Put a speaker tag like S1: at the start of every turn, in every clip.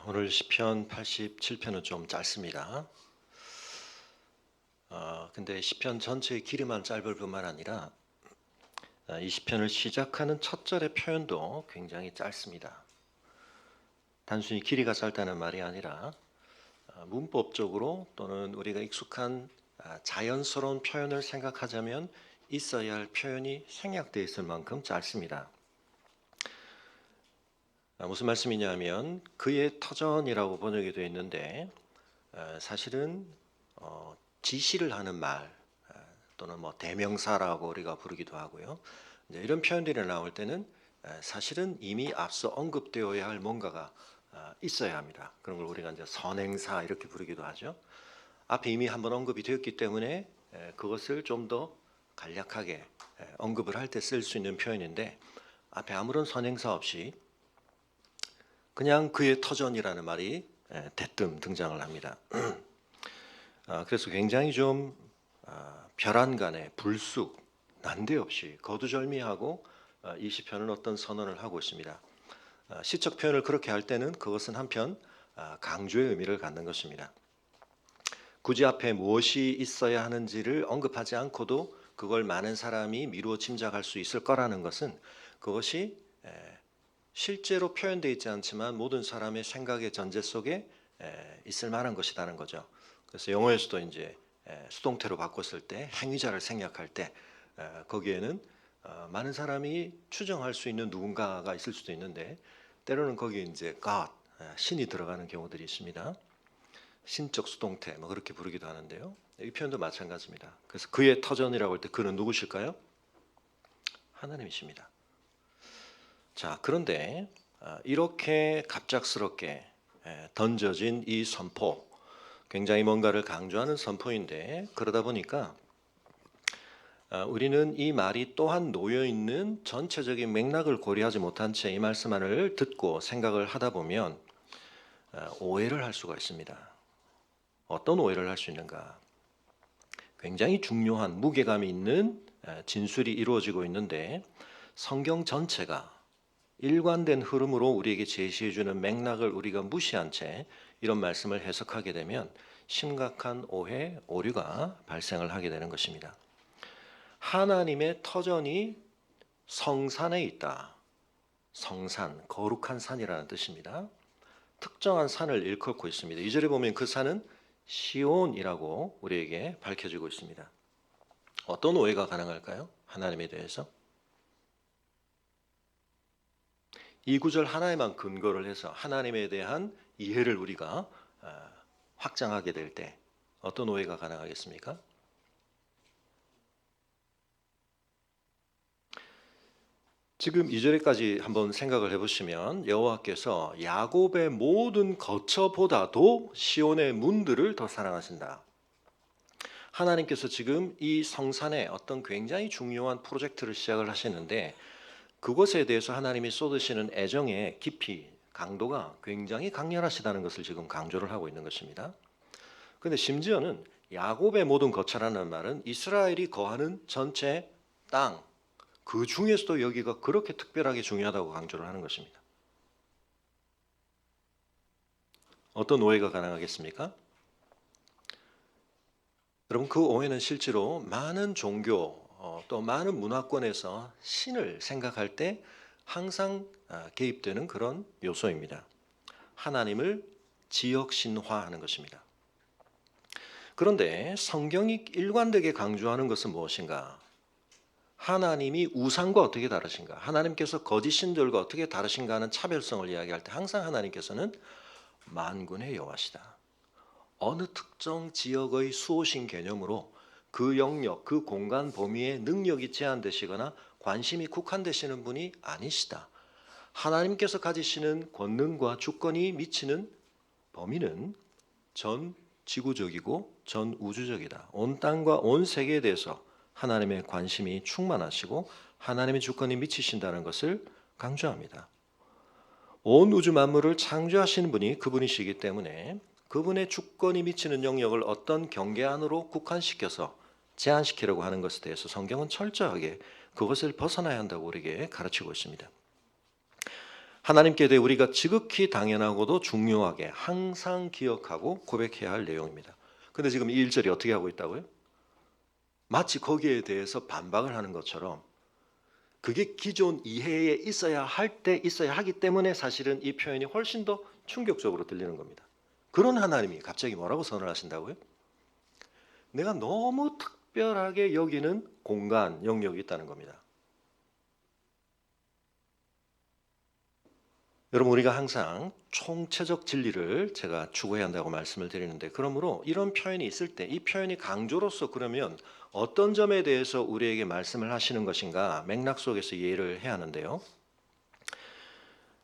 S1: 오늘 시편 87편은 좀 짧습니다. 근데 시편 전체의 길이만 짧을 뿐만 아니라 이 시편을 시작하는 첫 절의 표현도 굉장히 짧습니다. 단순히 길이가 짧다는 말이 아니라 문법적으로 또는 우리가 익숙한 자연스러운 표현을 생각하자면 있어야 할 표현이 생략되어 있을 만큼 짧습니다. 무슨 말씀이냐면 그의 터전이라고 번역이 되어 있는데 사실은 지시를 하는 말 또는 뭐 대명사라고 우리가 부르기도 하고요. 이제 이런 표현들이 나올 때는 사실은 이미 앞서 언급되어야 할 뭔가가 있어야 합니다. 그런 걸 우리가 이제 선행사 이렇게 부르기도 하죠. 앞에 이미 한번 언급이 되었기 때문에 그것을 좀 더 간략하게 언급을 할 때 쓸 수 있는 표현인데 앞에 아무런 선행사 없이 그냥 그의 터전이라는 말이 대뜸 등장을 합니다. 그래서 굉장히 좀 별안간에 불쑥 난데없이 거두절미하고 이 시편은 어떤 선언을 하고 있습니다. 시적 표현을 그렇게 할 때는 그것은 한편 강조의 의미를 갖는 것입니다. 굳이 앞에 무엇이 있어야 하는지를 언급하지 않고도 그걸 많은 사람이 미루어 짐작할 수 있을 거라는 것은 그것이 실제로 표현되어 있지 않지만 모든 사람의 생각의 전제 속에 있을 만한 것이라는 거죠. 그래서 영어에서도 이제 수동태로 바꿨을 때 행위자를 생략할 때 거기에는 많은 사람이 추정할 수 있는 누군가가 있을 수도 있는데 때로는 거기에 이제 God, 신이 들어가는 경우들이 있습니다. 신적 수동태 뭐 그렇게 부르기도 하는데요. 이 표현도 마찬가지입니다. 그래서 그의 터전이라고 할 때 그는 누구실까요? 하나님이십니다. 자, 그런데 이렇게 갑작스럽게 던져진 이 선포, 굉장히 뭔가를 강조하는 선포인데 그러다 보니까 우리는 이 말이 또한 놓여 있는 전체적인 맥락을 고려하지 못한 채 이 말씀만을 듣고 생각을 하다 보면 오해를 할 수가 있습니다. 어떤 오해를 할 수 있는가? 굉장히 중요한 무게감이 있는 진술이 이루어지고 있는데 성경 전체가 일관된 흐름으로 우리에게 제시해주는 맥락을 우리가 무시한 채 이런 말씀을 해석하게 되면 심각한 오해, 오류가 발생을 하게 되는 것입니다. 하나님의 터전이 성산에 있다. 성산, 거룩한 산이라는 뜻입니다. 특정한 산을 일컫고 있습니다. 2절에 보면 그 산은 시온이라고 우리에게 밝혀지고 있습니다. 어떤 오해가 가능할까요? 하나님에 대해서? 이 구절 하나에만 근거를 해서 하나님에 대한 이해를 우리가 확장하게 될 때 어떤 오해가 가능하겠습니까? 지금 2절에까지 한번 생각을 해보시면 여호와께서 야곱의 모든 거처보다도 시온의 문들을 더 사랑하신다. 하나님께서 지금 이 성산에 어떤 굉장히 중요한 프로젝트를 시작을 하시는데 그것에 대해서 하나님이 쏟으시는 애정의 깊이, 강도가 굉장히 강렬하시다는 것을 지금 강조를 하고 있는 것입니다. 그런데 심지어는 야곱의 모든 거처라는 말은 이스라엘이 거하는 전체 땅, 그 중에서도 여기가 그렇게 특별하게 중요하다고 강조를 하는 것입니다. 어떤 오해가 가능하겠습니까? 여러분 그 오해는 실제로 많은 종교 또 많은 문화권에서 신을 생각할 때 항상 개입되는 그런 요소입니다. 하나님을 지역 신화하는 것입니다. 그런데 성경이 일관되게 강조하는 것은 무엇인가? 하나님이 우상과 어떻게 다르신가? 하나님께서 거짓 신들과 어떻게 다르신가 하는 차별성을 이야기할 때 항상 하나님께서는 만군의 여호와시다. 어느 특정 지역의 수호신 개념으로 그 영역, 그 공간 범위에 능력이 제한되시거나 관심이 국한되시는 분이 아니시다. 하나님께서 가지시는 권능과 주권이 미치는 범위는 전 지구적이고 전 우주적이다. 온 땅과 온 세계에 대해서 하나님의 관심이 충만하시고 하나님의 주권이 미치신다는 것을 강조합니다. 온 우주 만물을 창조하시는 분이 그분이시기 때문에 그분의 주권이 미치는 영역을 어떤 경계 안으로 국한시켜서 제한시키려고 하는 것에 대해서 성경은 철저하게 그것을 벗어나야 한다고 우리에게 가르치고 있습니다. 하나님께 대해 우리가 지극히 당연하고도 중요하게 항상 기억하고 고백해야 할 내용입니다. 근데 지금 이 1절이 어떻게 하고 있다고요? 마치 거기에 대해서 반박을 하는 것처럼 그게 기존 이해에 있어야 할 때 있어야 하기 때문에 사실은 이 표현이 훨씬 더 충격적으로 들리는 겁니다. 그런 하나님이 갑자기 뭐라고 선언을 하신다고요? 내가 너무 특별하게 여기는 공간, 영역이 있다는 겁니다. 여러분, 우리가 항상 총체적 진리를 제가 추구해야 한다고 말씀을 드리는데, 그러므로 이런 표현이 있을 때 이 표현이 강조로서 그러면 어떤 점에 대해서 우리에게 말씀을 하시는 것인가 맥락 속에서 이해를 해야 하는데요.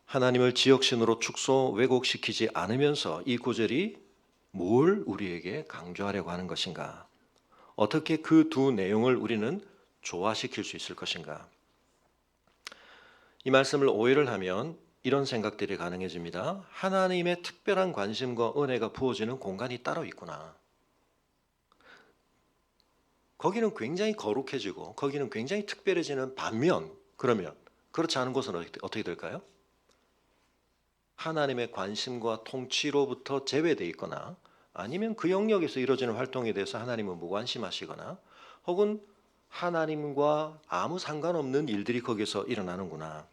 S1: 하나님을 지역신으로 축소 왜곡시키지 않으면서 이 구절이 뭘 우리에게 강조하려고 하는 것인가, 어떻게 그 두 내용을 우리는 조화시킬 수 있을 것인가. 이 말씀을 오해를 하면 이런 생각들이 가능해집니다. 하나님의 특별한 관심과 은혜가 부어지는 공간이 따로 있구나. 거기는 굉장히 거룩해지고 거기는 굉장히 특별해지는 반면, 그러면 그렇지 않은 곳은 어떻게 될까요? 하나님의 관심과 통치로부터 제외되어 있거나 아니면 그 영역에서 이루어지는 활동에 대해서 하나님은 무관심하시거나 혹은 하나님과 아무 상관없는 일들이 거기서 일어나는구나.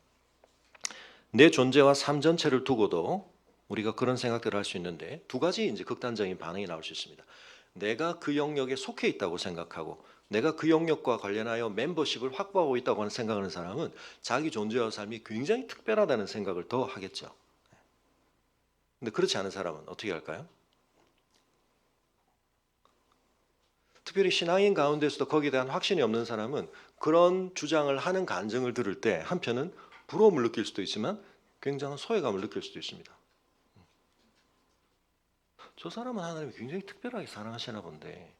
S1: 내 존재와 삶 전체를 두고도 우리가 그런 생각들을 할 수 있는데 두 가지 이제 극단적인 반응이 나올 수 있습니다. 내가 그 영역에 속해 있다고 생각하고 내가 그 영역과 관련하여 멤버십을 확보하고 있다고 하는 생각하는 사람은 자기 존재와 삶이 굉장히 특별하다는 생각을 더 하겠죠. 근데 그렇지 않은 사람은 어떻게 할까요? 특별히 신앙인 가운데서도 거기에 대한 확신이 없는 사람은 그런 주장을 하는 간증을 들을 때 한편은 부러움을 느낄 수도 있지만 굉장한 소외감을 느낄 수도 있습니다. 저 사람은 하나님이 굉장히 특별하게 사랑하시나 본데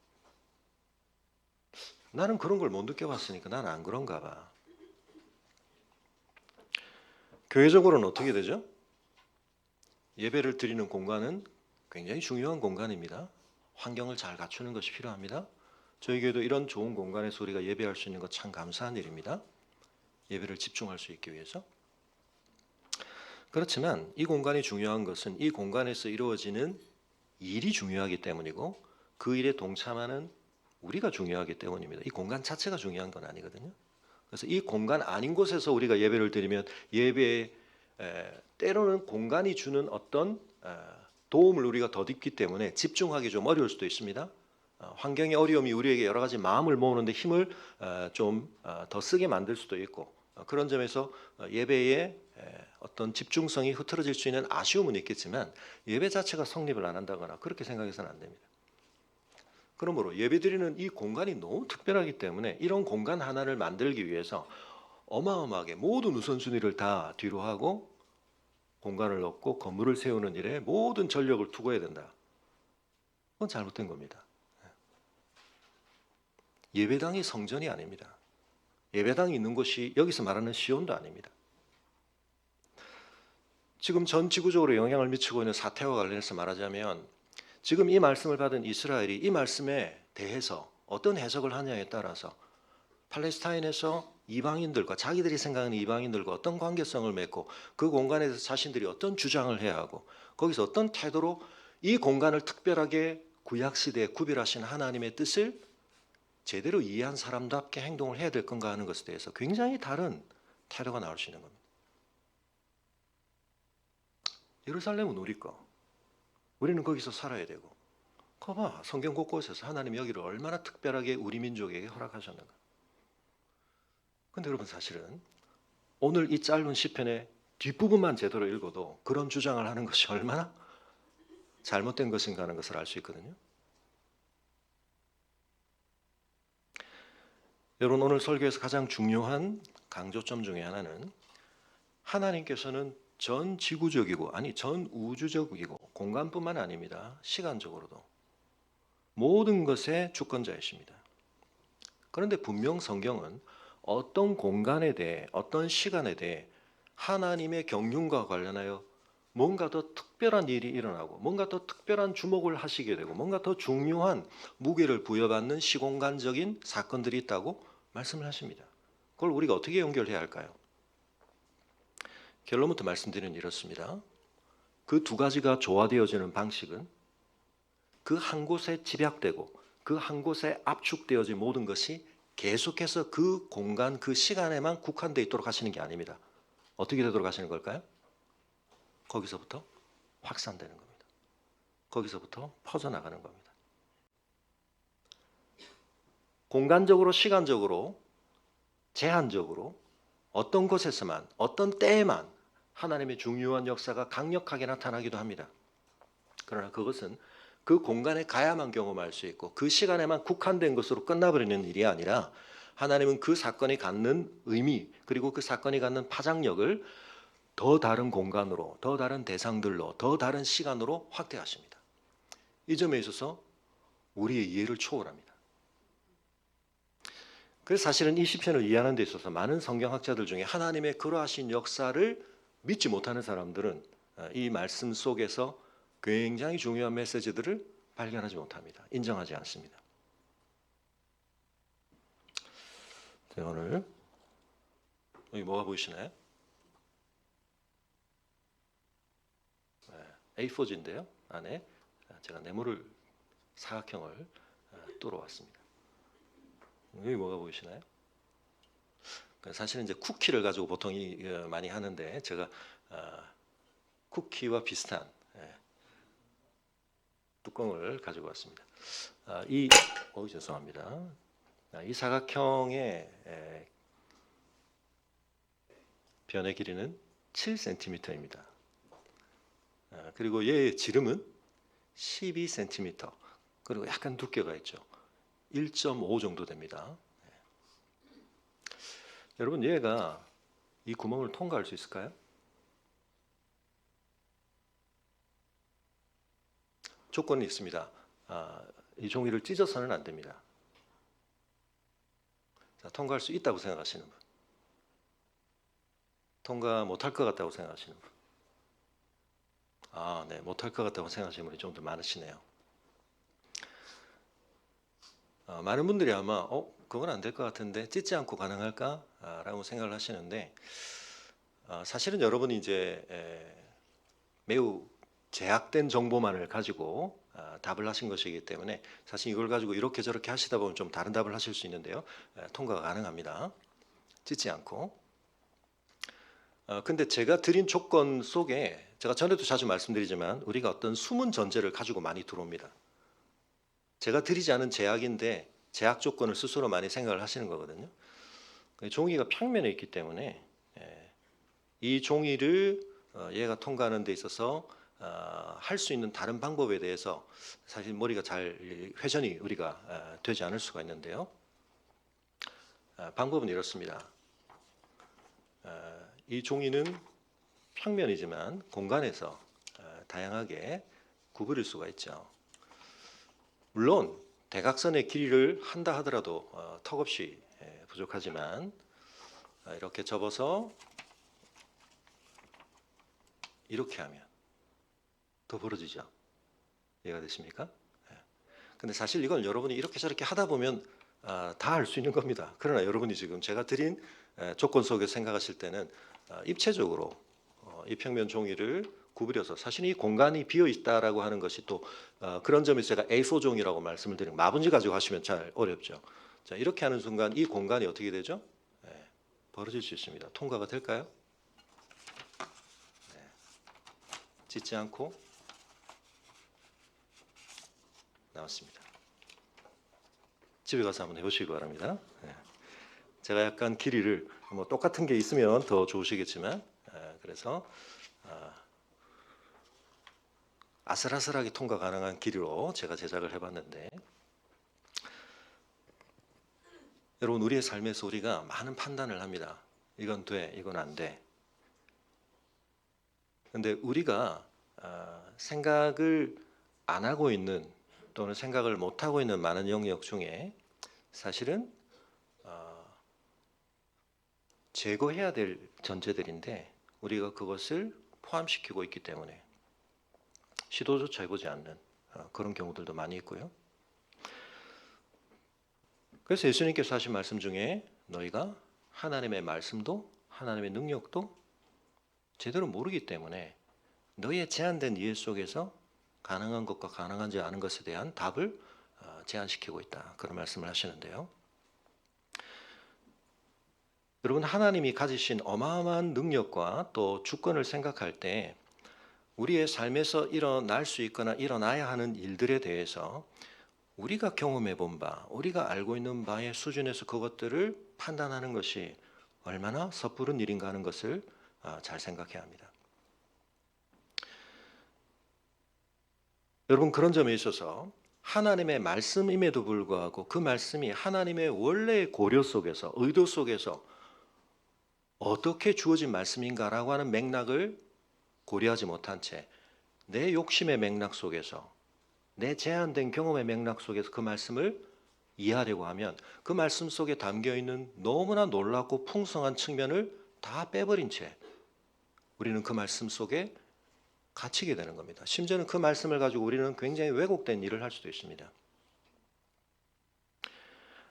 S1: 나는 그런 걸 못 느껴봤으니까 나는 안 그런가 봐. 교회적으로는 어떻게 되죠? 예배를 드리는 공간은 굉장히 중요한 공간입니다. 환경을 잘 갖추는 것이 필요합니다. 저희 교회도 이런 좋은 공간에서 우리가 예배할 수 있는 것 참 감사한 일입니다. 예배를 집중할 수 있기 위해서. 그렇지만 이 공간이 중요한 것은 이 공간에서 이루어지는 일이 중요하기 때문이고 그 일에 동참하는 우리가 중요하기 때문입니다. 이 공간 자체가 중요한 건 아니거든요. 그래서 이 공간 아닌 곳에서 우리가 예배를 드리면 예배에 때로는 공간이 주는 어떤 도움을 우리가 덧입기 때문에 집중하기 좀 어려울 수도 있습니다. 환경의 어려움이 우리에게 여러 가지 마음을 모으는데 힘을 좀 더 쓰게 만들 수도 있고 그런 점에서 예배에 어떤 집중성이 흐트러질 수 있는 아쉬움은 있겠지만 예배 자체가 성립을 안 한다거나 그렇게 생각해서는 안 됩니다. 그러므로 예배드리는 이 공간이 너무 특별하기 때문에 이런 공간 하나를 만들기 위해서 어마어마하게 모든 우선순위를 다 뒤로 하고 공간을 얻고 건물을 세우는 일에 모든 전력을 투구해야 된다. 그건 잘못된 겁니다. 예배당이 성전이 아닙니다. 예배당이 있는 곳이 여기서 말하는 시온도 아닙니다. 지금 전 지구적으로 영향을 미치고 있는 사태와 관련해서 말하자면 지금 이 말씀을 받은 이스라엘이 이 말씀에 대해서 어떤 해석을 하냐에 따라서 팔레스타인에서 이방인들과 자기들이 생각하는 이방인들과 어떤 관계성을 맺고 그 공간에서 자신들이 어떤 주장을 해야 하고 거기서 어떤 태도로 이 공간을 특별하게 구약시대에 구별하신 하나님의 뜻을 제대로 이해한 사람답게 행동을 해야 될 건가 하는 것에 대해서 굉장히 다른 태도가 나올 수 있는 겁니다. 예루살렘은 우리 거. 우리는 거기서 살아야 되고. 거봐, 성경 곳곳에서 하나님 여기를 얼마나 특별하게 우리 민족에게 허락하셨는가. 근데 여러분 사실은 오늘 이 짧은 시편의 뒷부분만 제대로 읽어도 그런 주장을 하는 것이 얼마나 잘못된 것인가 하는 것을 알 수 있거든요. 여러분 오늘 설교에서 가장 중요한 강조점 중에 하나는 하나님께서는 전 지구적이고 아니 전 우주적이고 공간뿐만 아닙니다. 시간적으로도 모든 것의 주권자이십니다. 그런데 분명 성경은 어떤 공간에 대해 어떤 시간에 대해 하나님의 경륜과 관련하여 뭔가 더 특별한 일이 일어나고 뭔가 더 특별한 주목을 하시게 되고 뭔가 더 중요한 무게를 부여받는 시공간적인 사건들이 있다고 말씀을 하십니다. 그걸 우리가 어떻게 연결해야 할까요? 결론부터 말씀드리면 이렇습니다. 그 두 가지가 조화되어지는 방식은 그 한 곳에 집약되고 그 한 곳에 압축되어진 모든 것이 계속해서 그 공간, 그 시간에만 국한되어 있도록 하시는 게 아닙니다. 어떻게 되도록 하시는 걸까요? 거기서부터 확산되는 겁니다. 거기서부터 퍼져나가는 겁니다. 공간적으로, 시간적으로, 제한적으로 어떤 곳에서만, 어떤 때에만 하나님의 중요한 역사가 강력하게 나타나기도 합니다. 그러나 그것은 그 공간에 가야만 경험할 수 있고 그 시간에만 국한된 것으로 끝나버리는 일이 아니라 하나님은 그 사건이 갖는 의미 그리고 그 사건이 갖는 파장력을 더 다른 공간으로, 더 다른 대상들로, 더 다른 시간으로 확대하십니다. 이 점에 있어서 우리의 이해를 초월합니다. 그래서 사실은 이 시편을 이해하는 데 있어서 많은 성경학자들 중에 하나님의 그러하신 역사를 믿지 못하는 사람들은 이 말씀 속에서 굉장히 중요한 메시지들을 발견하지 못합니다. 인정하지 않습니다. 자, 오늘 여기 뭐가 보이시나요? A4지인데요. 안에 제가 네모를 사각형을 뚫어왔습니다. 여기 뭐가 보이시나요? 사실은 이제 쿠키를 가지고 보통 많이 하는데 제가 쿠키와 비슷한 뚜껑을 가지고 왔습니다. 죄송합니다. 이 사각형의 변의 길이는 7cm입니다. 그리고 얘의 지름은 12cm. 그리고 약간 두께가 있죠. 1.5 정도 됩니다. 여러분, 얘가 이 구멍을 통과할 수 있을까요? 조건이 있습니다. 이 종이를 찢어서는 안 됩니다. 자, 통과할 수 있다고 생각하시는 분, 통과 못할 것 같다고 생각하시는 분, 네, 못할 것 같다고 생각하시는 분이 좀 더 많으시네요. 많은 분들이 아마 그건 안 될 것 같은데 찢지 않고 가능할까? 라고 생각을 하시는데 사실은 여러분이 이제 매우 제약된 정보만을 가지고 답을 하신 것이기 때문에 사실 이걸 가지고 이렇게 저렇게 하시다 보면 좀 다른 답을 하실 수 있는데요. 통과가 가능합니다. 찢지 않고. 근데 제가 드린 조건 속에 제가 전에도 자주 말씀드리지만 우리가 어떤 숨은 전제를 가지고 많이 들어옵니다. 제가 드리지 않은 제약인데 제약 조건을 스스로 많이 생각을 하시는 거거든요. 종이가 평면에 있기 때문에 이 종이를 얘가 통과하는 데 있어서 할 수 있는 다른 방법에 대해서 사실 머리가 잘 회전이 우리가 되지 않을 수가 있는데요. 방법은 이렇습니다. 이 종이는 평면이지만 공간에서 다양하게 구부릴 수가 있죠. 물론 대각선의 길이를 한다 하더라도 턱없이 부족하지만 이렇게 접어서 이렇게 하면 더 벌어지죠. 이해가 되십니까? 근데 사실 이건 여러분이 이렇게 저렇게 하다 보면 다 할 수 있는 겁니다. 그러나 여러분이 지금 제가 드린 조건 속에서 생각하실 때는 입체적으로 이 평면 종이를 구부려서 사실 이 공간이 비어 있다라고 하는 것이 또 그런 점에서 제가 A4 종이라고 말씀을 드린 마분지 가지고 하시면 잘 어렵죠. 자, 이렇게 하는 순간 이 공간이 어떻게 되죠? 벌어질 수 있습니다. 통과가 될까요? 찢지 않고 나왔습니다. 집에 가서 한번 해보시기 바랍니다. 제가 약간 길이를 뭐 똑같은 게 있으면 더 좋으시겠지만 그래서 아슬아슬하게 통과 가능한 길이로 제가 제작을 해봤는데 여러분 우리의 삶에서 우리가 많은 판단을 합니다. 이건 돼, 이건 안 돼. 근데 우리가 생각을 안 하고 있는 또는 생각을 못 하고 있는 많은 영역 중에 사실은 제거해야 될 전제들인데 우리가 그것을 포함시키고 있기 때문에 시도조차 해보지 않는 그런 경우들도 많이 있고요. 그래서 예수님께서 하신 말씀 중에 너희가 하나님의 말씀도 하나님의 능력도 제대로 모르기 때문에 너의 제한된 이해 속에서 가능한 것과 가능하지 않은 것에 대한 답을 제한시키고 있다. 그런 말씀을 하시는데요. 여러분, 하나님이 가지신 어마어마한 능력과 또 주권을 생각할 때 우리의 삶에서 일어날 수 있거나 일어나야 하는 일들에 대해서 우리가 경험해 본 바, 우리가 알고 있는 바의 수준에서 그것들을 판단하는 것이 얼마나 섣부른 일인가 하는 것을 잘 생각해야 합니다. 여러분, 그런 점에 있어서 하나님의 말씀임에도 불구하고 그 말씀이 하나님의 원래의 고려 속에서, 의도 속에서 어떻게 주어진 말씀인가라고 하는 맥락을 고려하지 못한 채 내 욕심의 맥락 속에서, 내 제한된 경험의 맥락 속에서 그 말씀을 이해하려고 하면 그 말씀 속에 담겨있는 너무나 놀랍고 풍성한 측면을 다 빼버린 채 우리는 그 말씀 속에 갇히게 되는 겁니다. 심지어는 그 말씀을 가지고 우리는 굉장히 왜곡된 일을 할 수도 있습니다.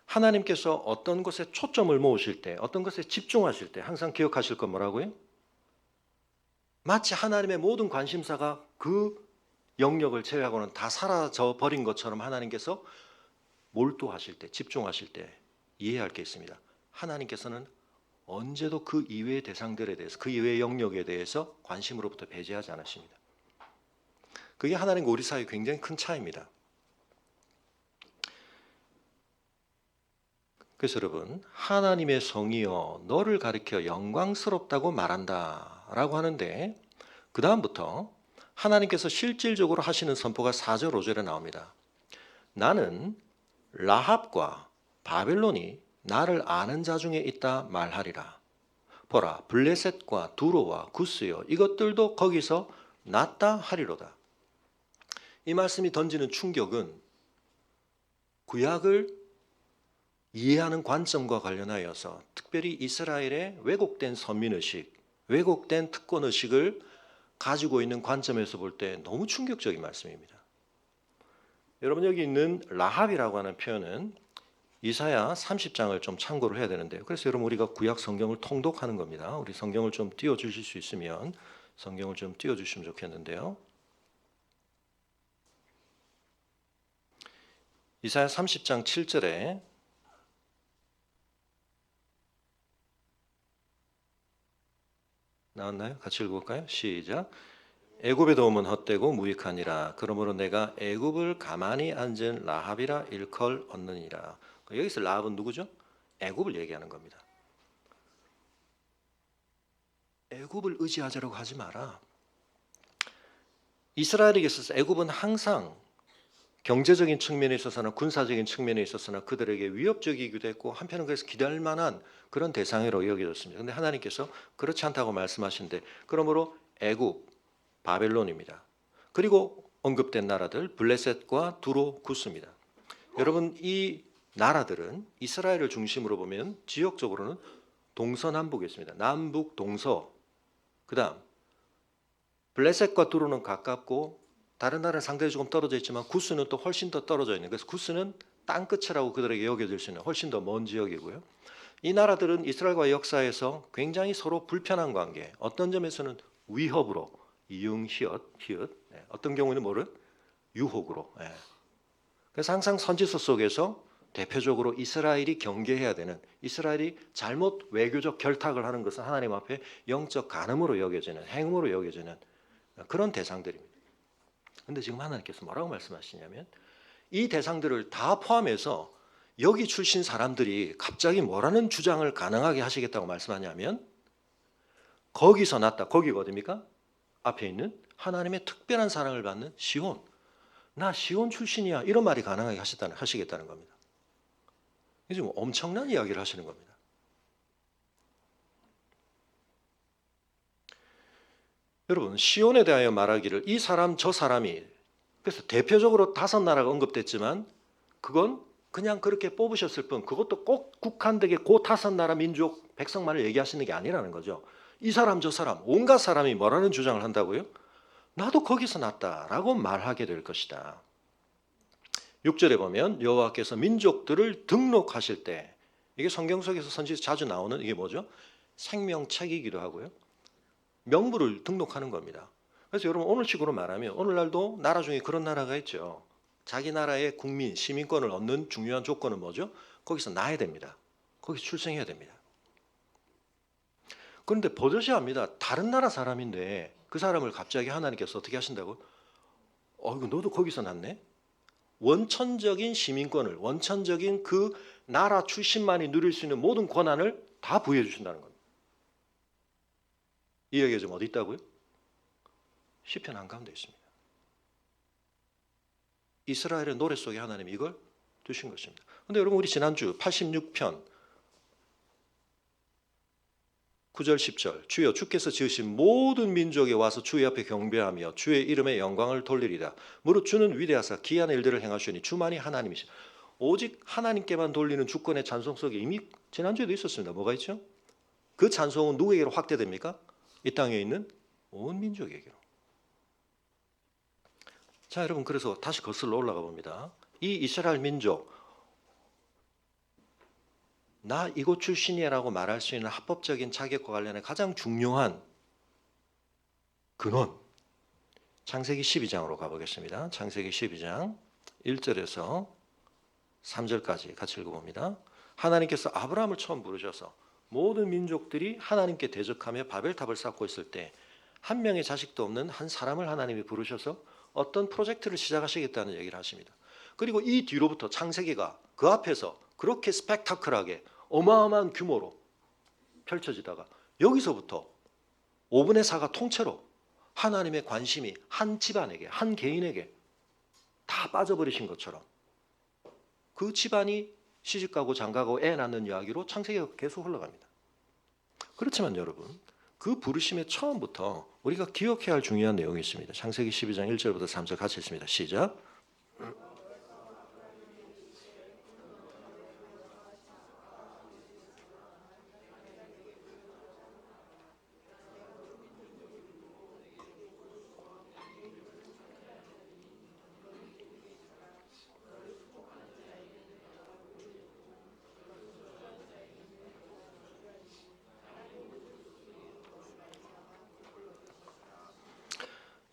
S1: 하나님께서 어떤 것에 초점을 모으실 때, 어떤 것에 집중하실 때 항상 기억하실 건 뭐라고요? 마치 하나님의 모든 관심사가 그 영역을 제외하고는 다 사라져 버린 것처럼 하나님께서 몰두하실 때, 집중하실 때 이해할 게 있습니다. 하나님께서는 언제도 그 이외의 대상들에 대해서, 그 이외의 영역에 대해서 관심으로부터 배제하지 않으십니다. 그게 하나님과 우리 사이에 굉장히 큰 차이입니다. 그래서 여러분, 하나님의 성이여 너를 가리켜 영광스럽다고 말한다 라고 하는데 그 다음부터 하나님께서 실질적으로 하시는 선포가 4절 5절에 나옵니다. 나는 라합과 바벨론이 나를 아는 자 중에 있다 말하리라. 보라, 블레셋과 두로와 구스여 이것들도 거기서 났다 하리로다. 이 말씀이 던지는 충격은 구약을 이해하는 관점과 관련하여서 특별히 이스라엘의 왜곡된 선민의식, 왜곡된 특권의식을 가지고 있는 관점에서 볼 때 너무 충격적인 말씀입니다. 여러분, 여기 있는 라합이라고 하는 표현은 이사야 30장을 좀 참고를 해야 되는데요. 그래서 여러분, 우리가 구약 성경을 통독하는 겁니다. 우리 성경을 좀 띄워주실 수 있으면 성경을 좀 띄워주시면 좋겠는데요. 이사야 30장 7절에 나왔나요? 같이 읽어볼까요? 시작. 애굽의 도움은 헛되고 무익하니라. 그러므로 내가 애굽을 가만히 앉은 라합이라 일컬 얻느니라. 여기서 라합은 누구죠? 애굽을 얘기하는 겁니다. 애굽을 의지하자라고 하지 마라. 이스라엘에게 있어서 애굽은 항상 경제적인 측면에 있어서나 군사적인 측면에 있어서나 그들에게 위협적이기도 했고 한편은 그래서 기대할 만한 그런 대상으로 여겨졌습니다. 그런데 하나님께서 그렇지 않다고 말씀하시는데 그러므로 애굽, 바벨론입니다. 그리고 언급된 나라들 블레셋과 두로, 구스입니다. 여러분, 이 나라들은 이스라엘을 중심으로 보면 지역적으로는 동서남북에 있습니다. 남북, 동서. 그 다음 블레셋과 두로는 가깝고 다른 나라는 상대적으로 조금 떨어져 있지만 구스는 또 훨씬 더 떨어져 있는, 그래서 구스는 땅끝이라고 그들에게 여겨질 수 있는 훨씬 더 먼 지역이고요. 이 나라들은 이스라엘과의 역사에서 굉장히 서로 불편한 관계, 어떤 점에서는 위협으로 이응, 히읗, 어떤 경우는 뭐를? 유혹으로. 그래서 항상 선지서 속에서 대표적으로 이스라엘이 경계해야 되는, 이스라엘이 잘못 외교적 결탁을 하는 것은 하나님 앞에 영적 간음으로 여겨지는, 행음으로 여겨지는 그런 대상들입니다. 그런데 지금 하나님께서 뭐라고 말씀하시냐면 이 대상들을 다 포함해서 여기 출신 사람들이 갑자기 뭐라는 주장을 가능하게 하시겠다고 말씀하냐면 거기서 났다. 거기가 어디입니까? 앞에 있는 하나님의 특별한 사랑을 받는 시온. 나 시온 출신이야. 이런 말이 가능하게 하시겠다는 겁니다. 지금 엄청난 이야기를 하시는 겁니다. 여러분, 시온에 대하여 말하기를 이 사람 저 사람이, 그래서 대표적으로 5나라가 언급됐지만 그건 그냥 그렇게 뽑으셨을 뿐 그것도 꼭 국한되게 그 5나라 민족 백성만을 얘기하시는 게 아니라는 거죠. 이 사람 저 사람 온갖 사람이 뭐라는 주장을 한다고요? 나도 거기서 났다라고 말하게 될 것이다. 6절에 보면 여호와께서 민족들을 등록하실 때, 이게 성경 속에서 선지에서 자주 나오는 이게 뭐죠? 생명책이기도 하고요. 명부를 등록하는 겁니다. 그래서 여러분 오늘식으로 말하면 오늘날도 나라 중에 그런 나라가 있죠. 자기 나라의 국민, 시민권을 얻는 중요한 조건은 뭐죠? 거기서 나야 됩니다. 거기서 출생해야 됩니다. 그런데 버젓이 합니다. 다른 나라 사람인데 그 사람을 갑자기 하나님께서 어떻게 하신다고? 이거 너도 거기서 났네? 원천적인 시민권을, 원천적인 그 나라 출신만이 누릴 수 있는 모든 권한을 다 부여해 주신다는 겁니다. 이 얘기가 좀 어디 있다고요? 시편 한가운데 있습니다. 이스라엘의 노래 속에 하나님이 이걸 두신 것입니다. 그런데 여러분 우리 지난주 86편 9절 10절 주여 주께서 지으신 모든 민족에 와서 주의 앞에 경배하며 주의 이름에 영광을 돌리리다. 무릇 주는 위대하사 기이한 일들을 행하시니 주만이 하나님이시. 오직 하나님께만 돌리는 주권의 찬송 속에 이미 지난주에도 있었습니다. 뭐가 있죠? 그 찬송은 누구에게로 확대됩니까? 이 땅에 있는 온 민족에게로. 자 여러분 그래서 다시 거슬러 올라가 봅니다. 이 이스라엘 민족 나 이곳 출신이라고 말할 수 있는 합법적인 자격과 관련해 가장 중요한 근원 창세기 12장으로 가보겠습니다. 창세기 12장 1절에서 3절까지 같이 읽어봅니다. 하나님께서 아브라함을 처음 부르셔서 모든 민족들이 하나님께 대적하며 바벨탑을 쌓고 있을 때 한 명의 자식도 없는 한 사람을 하나님이 부르셔서 어떤 프로젝트를 시작하시겠다는 얘기를 하십니다. 그리고 이 뒤로부터 창세기가 그 앞에서 그렇게 스펙타클하게 어마어마한 규모로 펼쳐지다가 여기서부터 5분의 4가 통째로 하나님의 관심이 한 집안에게 한 개인에게 다 빠져버리신 것처럼 그 집안이 시집가고 장가고 애 낳는 이야기로 창세기가 계속 흘러갑니다. 그렇지만 여러분 그 부르심의 처음부터 우리가 기억해야 할 중요한 내용이 있습니다. 창세기 12장 1절부터 3절 같이 읽습니다. 시작.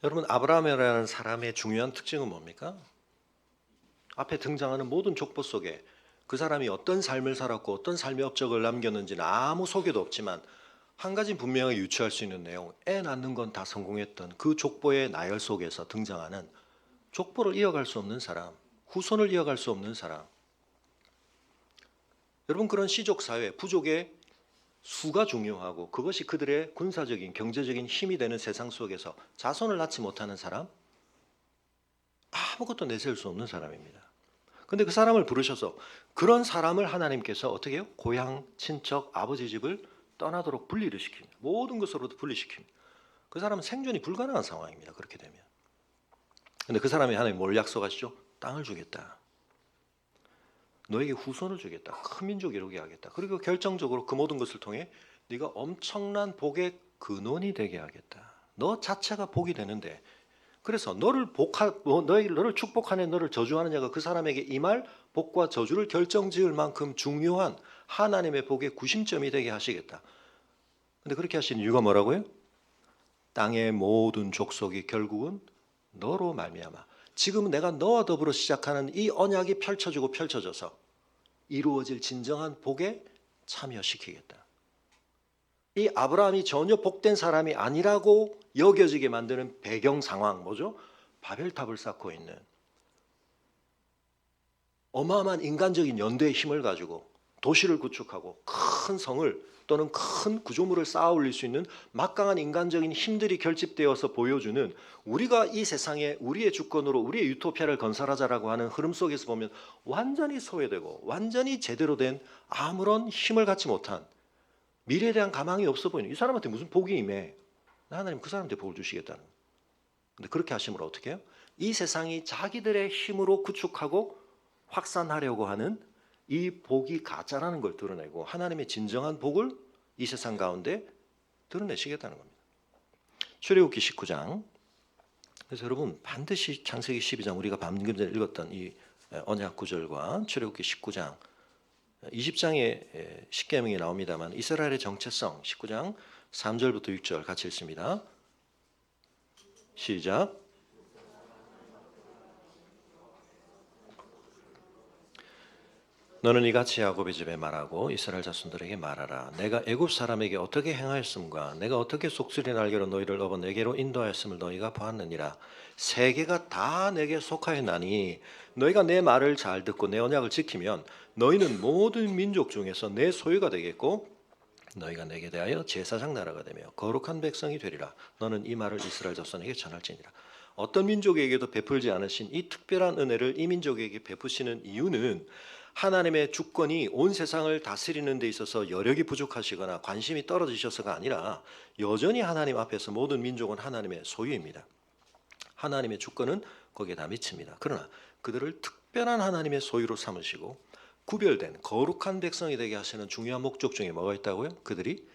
S1: 여러분 아브라함이라는 사람의 중요한 특징은 뭡니까? 앞에 등장하는 모든 족보 속에 그 사람이 어떤 삶을 살았고 어떤 삶의 업적을 남겼는지는 아무 소개도 없지만 한 가지 분명하게 유추할 수 있는 내용, 애 낳는 건 다 성공했던 그 족보의 나열 속에서 등장하는 족보를 이어갈 수 없는 사람, 후손을 이어갈 수 없는 사람. 여러분 그런 시족 사회, 부족의 수가 중요하고 그것이 그들의 군사적인 경제적인 힘이 되는 세상 속에서 자손을 낳지 못하는 사람 아무것도 내세울 수 없는 사람입니다. 근데 그 사람을 부르셔서 그런 사람을 하나님께서 어떻게 해요? 고향, 친척, 아버지 집을 떠나도록 분리를 시킵니다. 모든 것으로도 분리시킵니다. 그 사람은 생존이 불가능한 상황입니다. 그렇게 되면. 근데 그 사람이 하나님 뭘 약속하시죠? 땅을 주겠다. 너에게 후손을 주겠다. 큰 민족 이루게 하겠다. 그리고 결정적으로 그 모든 것을 통해 네가 엄청난 복의 근원이 되게 하겠다. 너 자체가 복이 되는데 그래서 너를 축복하네 너를 저주하는 자가 그 사람에게 임할 복과 저주를 결정지을 만큼 중요한 하나님의 복의 구심점이 되게 하시겠다. 근데 그렇게 하신 이유가 뭐라고요? 땅의 모든 족속이 결국은 너로 말미암아 지금 내가 너와 더불어 시작하는 이 언약이 펼쳐지고 펼쳐져서 이루어질 진정한 복에 참여시키겠다. 이 아브라함이 전혀 복된 사람이 아니라고 여겨지게 만드는 배경 상황 뭐죠? 바벨탑을 쌓고 있는 어마어마한 인간적인 연대의 힘을 가지고 도시를 구축하고 큰 성을 또는 큰 구조물을 쌓아 올릴 수 있는 막강한 인간적인 힘들이 결집되어서 보여주는 우리가 이 세상에 우리의 주권으로 우리의 유토피아를 건설하자라고 하는 흐름 속에서 보면 완전히 소외되고 완전히 제대로 된 아무런 힘을 갖지 못한 미래에 대한 가망이 없어 보이는 이 사람한테 무슨 복이 임해. 하나님 그 사람한테 복을 주시겠다는. 근데 그렇게 하심으로 어떻게 해요? 이 세상이 자기들의 힘으로 구축하고 확산하려고 하는 이 복이 가짜라는 걸 드러내고 하나님의 진정한 복을 이 세상 가운데 드러내시겠다는 겁니다. 출애굽기 19장. 그래서 여러분 반드시 창세기 12장 우리가 방금 전에 읽었던 이 언약 구절과 출애굽기 19장 20장에 십계명이 나옵니다만 이스라엘의 정체성 19장 3절부터 6절 같이 읽습니다. 시작. 너는 이같이 야곱의 집에 말하고 이스라엘 자손들에게 말하라. 내가 애굽 사람에게 어떻게 행하였음과 내가 어떻게 속수리 날개로 너희를 업어 내게로 인도하였음을 너희가 보았느니라. 세계가 다 내게 속하였나니 너희가 내 말을 잘 듣고 내 언약을 지키면 너희는 모든 민족 중에서 내 소유가 되겠고 너희가 내게 대하여 제사장 나라가 되며 거룩한 백성이 되리라. 너는 이 말을 이스라엘 자손에게 전할지니라. 어떤 민족에게도 베풀지 않으신 이 특별한 은혜를 이 민족에게 베푸시는 이유는 하나님의 주권이 온 세상을 다스리는 데 있어서 여력이 부족하시거나 관심이 떨어지셔서가 아니라 여전히 하나님 앞에서 모든 민족은 하나님의 소유입니다. 하나님의 주권은 거기에 다 미칩니다. 그러나 그들을 특별한 하나님의 소유로 삼으시고 구별된 거룩한 백성이 되게 하시는 중요한 목적 중에 뭐가 있다고요? 그들이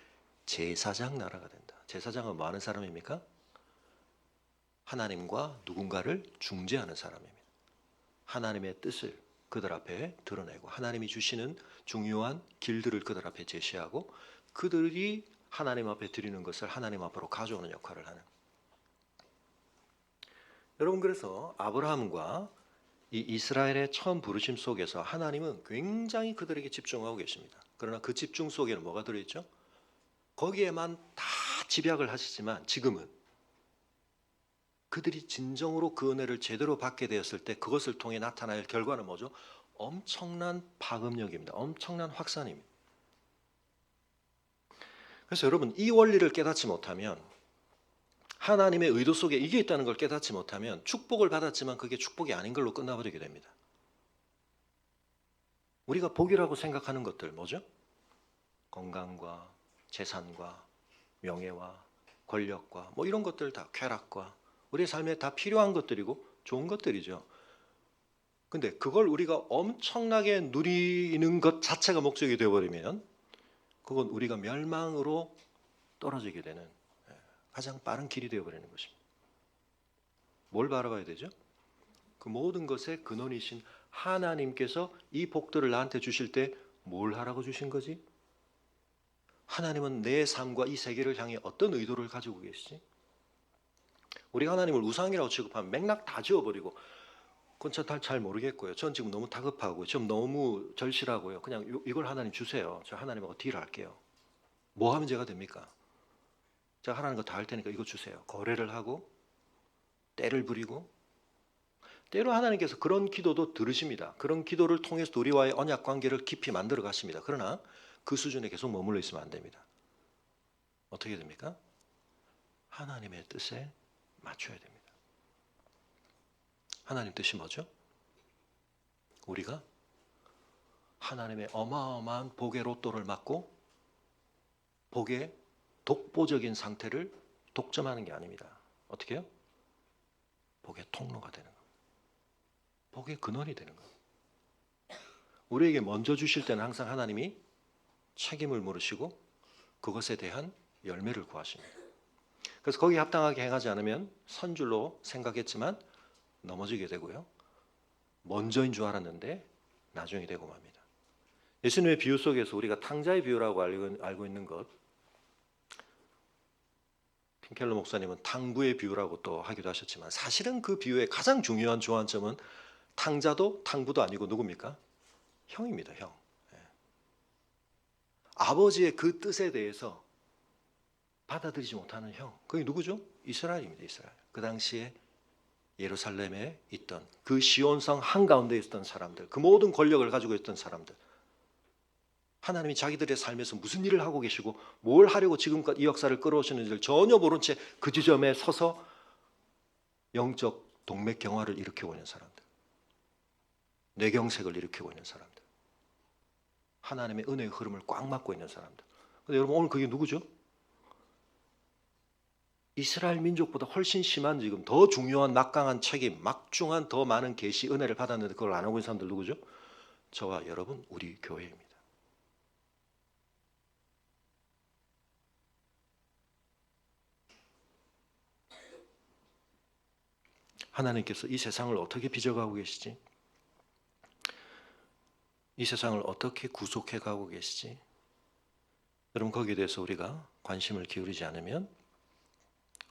S1: 제사장 나라가 된다. 제사장은 뭐 하는 사람입니까? 하나님과 누군가를 중재하는 사람입니다. 하나님의 뜻을 그들 앞에 드러내고 하나님이 주시는 중요한 길들을 그들 앞에 제시하고 그들이 하나님 앞에 드리는 것을 하나님 앞으로 가져오는 역할을 하는. 여러분, 그래서 아브라함과 이 이스라엘의 처음 부르심 속에서 하나님은 굉장히 그들에게 집중하고 계십니다. 그러나 그 집중 속에는 뭐가 들어있죠? 거기에만 다 집약을 하시지만 지금은 그들이 진정으로 그 은혜를 제대로 받게 되었을 때 그것을 통해 나타날 결과는 뭐죠? 엄청난 파급력입니다. 엄청난 확산입니다. 그래서 여러분, 이 원리를 깨닫지 못하면, 하나님의 의도 속에 이게 있다는 걸 깨닫지 못하면 축복을 받았지만 그게 축복이 아닌 걸로 끝나버리게 됩니다. 우리가 복이라고 생각하는 것들 뭐죠? 건강과 재산과 명예와 권력과 뭐 이런 것들 다, 쾌락과 우리의 삶에 다 필요한 것들이고 좋은 것들이죠. 근데 그걸 우리가 엄청나게 누리는 것 자체가 목적이 되어버리면 그건 우리가 멸망으로 떨어지게 되는 가장 빠른 길이 되어버리는 것입니다. 뭘 바라봐야 되죠? 그 모든 것의 근원이신 하나님께서 이 복들을 나한테 주실 때 뭘 하라고 주신 거지? 하나님은 내 삶과 이 세계를 향해 어떤 의도를 가지고 계시지? 우리가 하나님을 우상이라고 취급하면 맥락 다 지워버리고 그건 잘 모르겠고요. 전 지금 너무 다급하고요. 좀 너무 절실하고요. 그냥 이걸 하나님 주세요. 저 하나님하고 딜할게요. 뭐 하면 제가 됩니까? 제가 하라는 거 다 할 테니까 이거 주세요. 거래를 하고 때를 부리고, 때로 하나님께서 그런 기도도 들으십니다. 그런 기도를 통해서 우리와의 언약 관계를 깊이 만들어 가십니다. 그러나 그 수준에 계속 머물러 있으면 안 됩니다. 어떻게 됩니까? 하나님의 뜻에 맞춰야 됩니다. 하나님 뜻이 뭐죠? 우리가 하나님의 어마어마한 복의 로또를 맞고 복의 독보적인 상태를 독점하는 게 아닙니다. 어떻게 해요? 복의 통로가 되는 겁니다. 복의 근원이 되는 겁니다. 우리에게 먼저 주실 때는 항상 하나님이 책임을 물으시고 그것에 대한 열매를 구하십니다. 그래서 거기에 합당하게 행하지 않으면 선줄로 생각했지만 넘어지게 되고요. 먼저인 줄 알았는데 나중에 되고 맙니다. 예수님의 비유 속에서 우리가 탕자의 비유라고 알고 있는 것, 핑켈러 목사님은 탕부의 비유라고 또 하기도 하셨지만 사실은 그 비유의 가장 중요한 조안점은 탕자도 탕부도 아니고 누굽니까? 형입니다. 형. 아버지의 그 뜻에 대해서 받아들이지 못하는 형. 그게 누구죠? 이스라엘입니다. 이스라엘. 그 당시에 예루살렘에 있던 그 시온성 한가운데 있었던 사람들, 그 모든 권력을 가지고 있던 사람들, 하나님이 자기들의 삶에서 무슨 일을 하고 계시고 뭘 하려고 지금껏 이 역사를 끌어오시는지를 전혀 모른 채 그 지점에 서서 영적 동맥경화를 일으키고 있는 사람들, 뇌경색을 일으키고 있는 사람들, 하나님의 은혜의 흐름을 꽉 막고 있는 사람들. 근데 여러분, 오늘 그게 누구죠? 이스라엘 민족보다 훨씬 심한, 지금 더 중요한 막강한 책임, 막중한 더 많은 계시 은혜를 받았는데 그걸 안 하고 있는 사람들 누구죠? 저와 여러분, 우리 교회입니다. 하나님께서 이 세상을 어떻게 빚어가고 계시지? 이 세상을 어떻게 구속해 가고 계시지? 여러분, 거기에 대해서 우리가 관심을 기울이지 않으면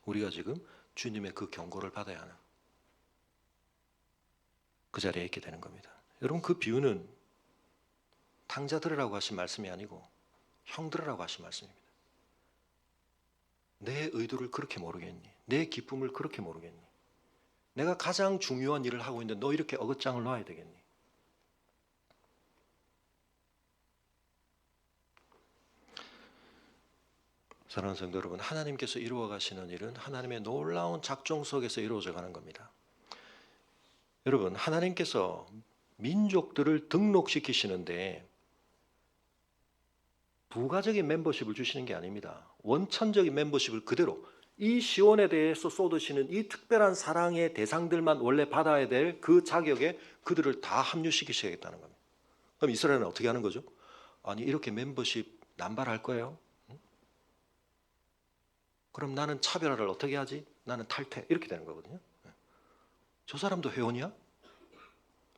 S1: 우리가 지금 주님의 그 경고를 받아야 하는 그 자리에 있게 되는 겁니다. 여러분, 그 비유는 탕자들으라고 하신 말씀이 아니고 형들으라고 하신 말씀입니다. 내 의도를 그렇게 모르겠니? 내 기쁨을 그렇게 모르겠니? 내가 가장 중요한 일을 하고 있는데 너 이렇게 어긋장을 놔야 되겠니? 사랑하는 성도 여러분, 하나님께서 이루어 가시는 일은 하나님의 놀라운 작정 속에서 이루어져 가는 겁니다. 여러분, 하나님께서 민족들을 등록시키시는데 부가적인 멤버십을 주시는 게 아닙니다. 원천적인 멤버십을 그대로 이 시온에 대해서 쏟으시는 이 특별한 사랑의 대상들만 원래 받아야 될 그 자격에 그들을 다 합류시키셔야겠다는 겁니다. 그럼 이스라엘은 어떻게 하는 거죠? 아니, 이렇게 멤버십 남발할 거예요? 그럼 나는 차별화를 어떻게 하지? 나는 탈퇴. 이렇게 되는 거거든요. 저 사람도 회원이야?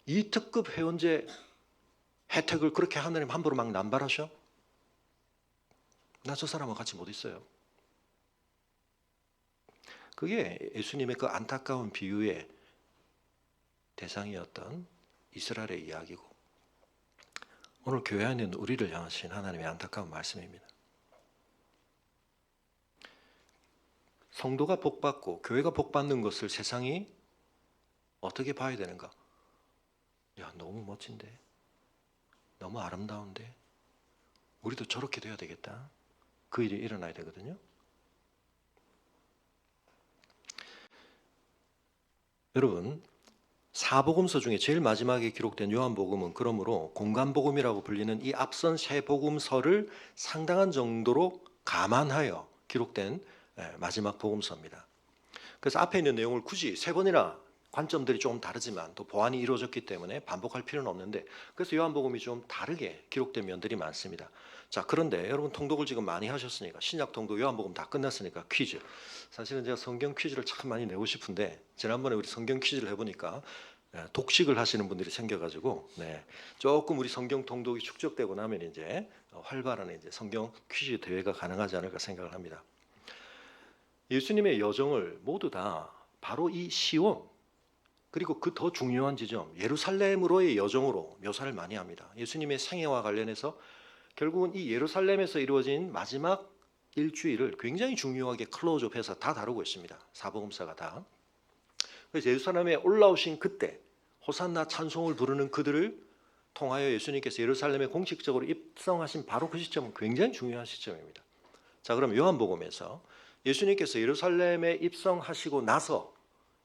S1: 이 특급 회원제 혜택을 그렇게 하나님 함부로 막 남발하셔? 나 저 사람하고 같이 못 있어요. 그게 예수님의 그 안타까운 비유의 대상이었던 이스라엘의 이야기고 오늘 교회 안에 있는 우리를 향하신 하나님의 안타까운 말씀입니다. 성도가 복받고 교회가 복받는 것을 세상이 어떻게 봐야 되는가? 야, 너무 멋진데, 너무 아름다운데 우리도 저렇게 돼야 되겠다. 그 일이 일어나야 되거든요. 여러분, 사복음서 중에 제일 마지막에 기록된 요한복음은 그러므로 공간복음이라고 불리는 이 앞선 세 복음서를 상당한 정도로 감안하여 기록된 마지막 복음서입니다. 그래서 앞에 있는 내용을 굳이 세 번이나 관점들이 조금 다르지만 또 보완이 이루어졌기 때문에 반복할 필요는 없는데 그래서 요한복음이 좀 다르게 기록된 면들이 많습니다. 자, 그런데 여러분 통독을 지금 많이 하셨으니까 신약 통독 요한복음 다 끝났으니까 퀴즈. 사실은 제가 성경 퀴즈를 참 많이 내고 싶은데 지난번에 우리 성경 퀴즈를 해보니까 독식을 하시는 분들이 생겨가지고 조금 우리 성경 통독이 축적되고 나면 이제 활발한 이제 성경 퀴즈 대회가 가능하지 않을까 생각을 합니다. 예수님의 여정을 모두 다 바로 이 시온 그리고 그 더 중요한 지점 예루살렘으로의 여정으로 묘사를 많이 합니다. 예수님의 생애와 관련해서 결국은 이 예루살렘에서 이루어진 마지막 일주일을 굉장히 중요하게 클로즈업해서 다 다루고 있습니다. 사복음서가 다. 그래서 예루살렘에 올라오신 그때 호산나 찬송을 부르는 그들을 통하여 예수님께서 예루살렘에 공식적으로 입성하신 바로 그 시점은 굉장히 중요한 시점입니다. 자, 그럼 요한복음에서 예수님께서 예루살렘에 입성하시고 나서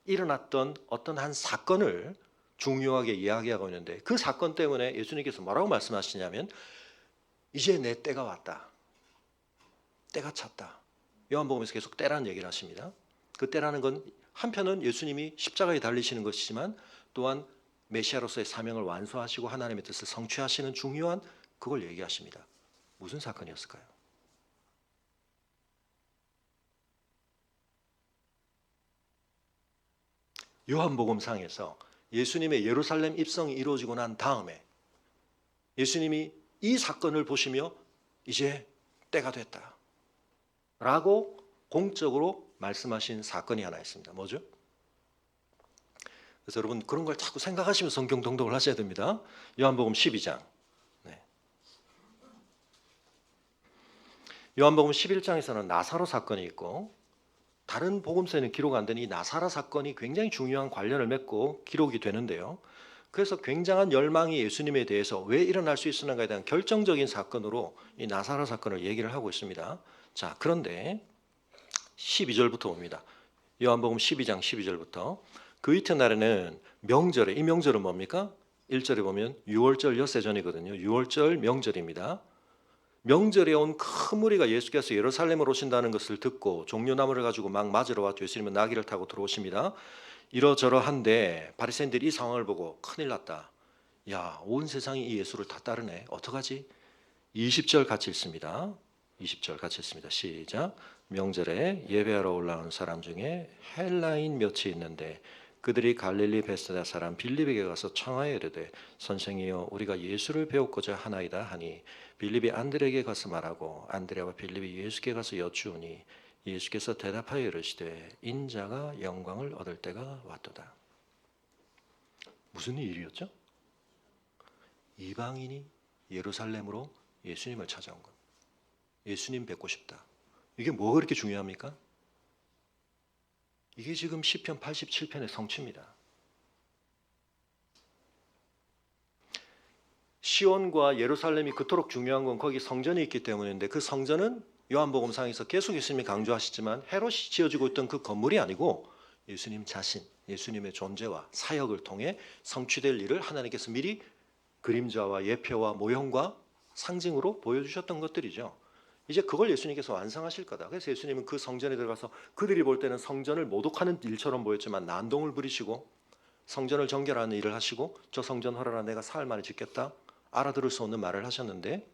S1: 일어났던 어떤 한 사건을 중요하게 이야기하고 있는데 그 사건 때문에 예수님께서 뭐라고 말씀하시냐면 이제 내 때가 왔다. 때가 찼다. 요한복음에서 계속 때라는 얘기를 하십니다. 그 때라는 건 한편은 예수님이 십자가에 달리시는 것이지만 또한 메시아로서의 사명을 완수하시고 하나님의 뜻을 성취하시는 중요한 그걸 얘기하십니다. 무슨 사건이었을까요? 요한복음상에서 예수님의 예루살렘 입성이 이루어지고 난 다음에 예수님이 이 사건을 보시며 이제 때가 됐다 라고 공적으로 말씀하신 사건이 하나 있습니다. 뭐죠? 그래서 여러분 그런 걸 자꾸 생각하시면서 성경 통독을 하셔야 됩니다. 요한복음 12장. 요한복음 11장에서는 나사로 사건이 있고 다른 복음서에는 기록 안 된 이 나사라 사건이 굉장히 중요한 관련을 맺고 기록이 되는데요. 그래서 굉장한 열망이 예수님에 대해서 왜 일어날 수 있었는가에 대한 결정적인 사건으로 이 나사라 사건을 얘기를 하고 있습니다. 자, 그런데 12절부터 봅니다. 요한복음 12장 12절부터 그 이튿날에는 명절에 이 명절은 뭡니까? 1절에 보면 유월절 엿새전이거든요. 유월절 명절입니다. 명절에 온 큰 무리가 예수께서 예루살렘으로 오신다는 것을 듣고 종려나무를 가지고 막 맞으러 와 예수님은 나귀를 타고 들어오십니다. 이러저러한데 바리새인들이 이 상황을 보고 큰일 났다. 야, 온 세상이 이 예수를 다 따르네. 어떡하지? 20절 같이 읽습니다. 20절 같이 읽습니다. 시작. 명절에 예배하러 올라온 사람 중에 헬라인 몇이 있는데 그들이 갈릴리 베스다 사람 빌립에게 가서 청하여 이르되 선생이여 우리가 예수를 배웠고자 하나이다 하니 빌립이 안드레에게 가서 말하고 안드레와 빌립이 예수께 가서 여쭈으니 예수께서 대답하여 이르시되 인자가 영광을 얻을 때가 왔도다. 무슨 일이었죠? 이방인이 예루살렘으로 예수님을 찾아온 것. 예수님 뵙고 싶다. 이게 뭐가 그렇게 중요합니까? 이게 지금 시편 87편의 성취입니다. 시온과 예루살렘이 그토록 중요한 건 거기 성전이 있기 때문인데 그 성전은 요한복음상에서 계속 예수님이 강조하시지만 헤롯이 지어지고 있던 그 건물이 아니고 예수님 자신, 예수님의 존재와 사역을 통해 성취될 일을 하나님께서 미리 그림자와 예표와 모형과 상징으로 보여주셨던 것들이죠. 이제 그걸 예수님께서 완성하실 거다. 그래서 예수님은 그 성전에 들어가서 그들이 볼 때는 성전을 모독하는 일처럼 보였지만 난동을 부리시고 성전을 정결하는 일을 하시고 저 성전 헐어라 내가 사흘 만에 짓겠다 알아들을 수 없는 말을 하셨는데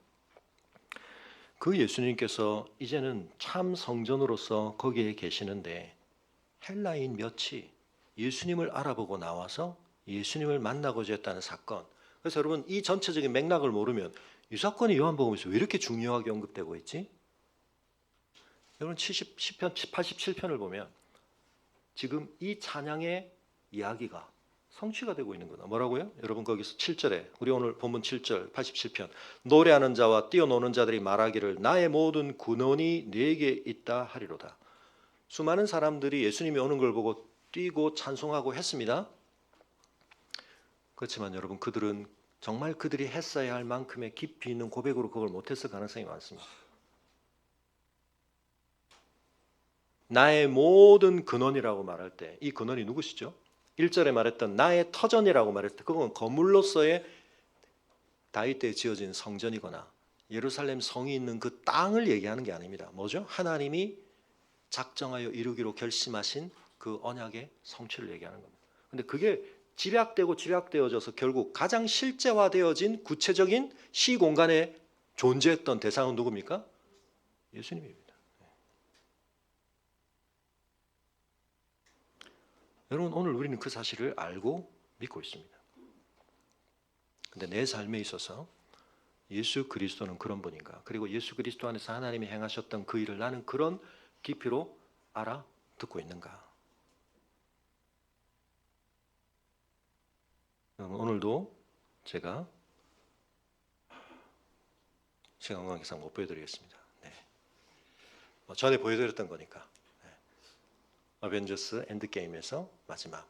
S1: 그 예수님께서 이제는 참 성전으로서 거기에 계시는데 헬라인 몇이 예수님을 알아보고 나와서 예수님을 만나고자 했다는 사건. 그래서 여러분 이 전체적인 맥락을 모르면 이 사건이 요한복음에서 왜 이렇게 중요하게 언급되고 있지? 여러분 10편, 87편을 보면 지금 이 찬양의 이야기가 성취가 되고 있는 거다. 뭐라고요? 여러분 거기서 7절에 우리 오늘 본문 7절 87편 노래하는 자와 뛰어노는 자들이 말하기를 나의 모든 근원이 네게 있다 하리로다. 수많은 사람들이 예수님이 오는 걸 보고 뛰고 찬송하고 했습니다. 그렇지만 여러분 그들은 정말 그들이 했어야 할 만큼의 깊이 있는 고백으로 그걸 못했을 가능성이 많습니다. 나의 모든 근원이라고 말할 때 이 근원이 누구시죠? 1절에 말했던 나의 터전이라고 말했을 때 그건 건물로서의 다윗 때 지어진 성전이거나 예루살렘 성이 있는 그 땅을 얘기하는 게 아닙니다. 뭐죠? 하나님이 작정하여 이루기로 결심하신 그 언약의 성취를 얘기하는 겁니다. 근데 그게 집약되고 집약되어져서 결국 가장 실제화되어진 구체적인 시공간에 존재했던 대상은 누굽니까? 예수님입니다. 여러분 오늘 우리는 그 사실을 알고 믿고 있습니다. 근데 내 삶에 있어서 예수 그리스도는 그런 분인가? 그리고 예수 그리스도 안에서 하나님이 행하셨던 그 일을 나는 그런 깊이로 알아듣고 있는가? 오늘도 제가 시간 관계상 못 보여드리겠습니다. 네. 전에 보여드렸던 거니까. 네. 어벤져스 엔드게임에서 마지막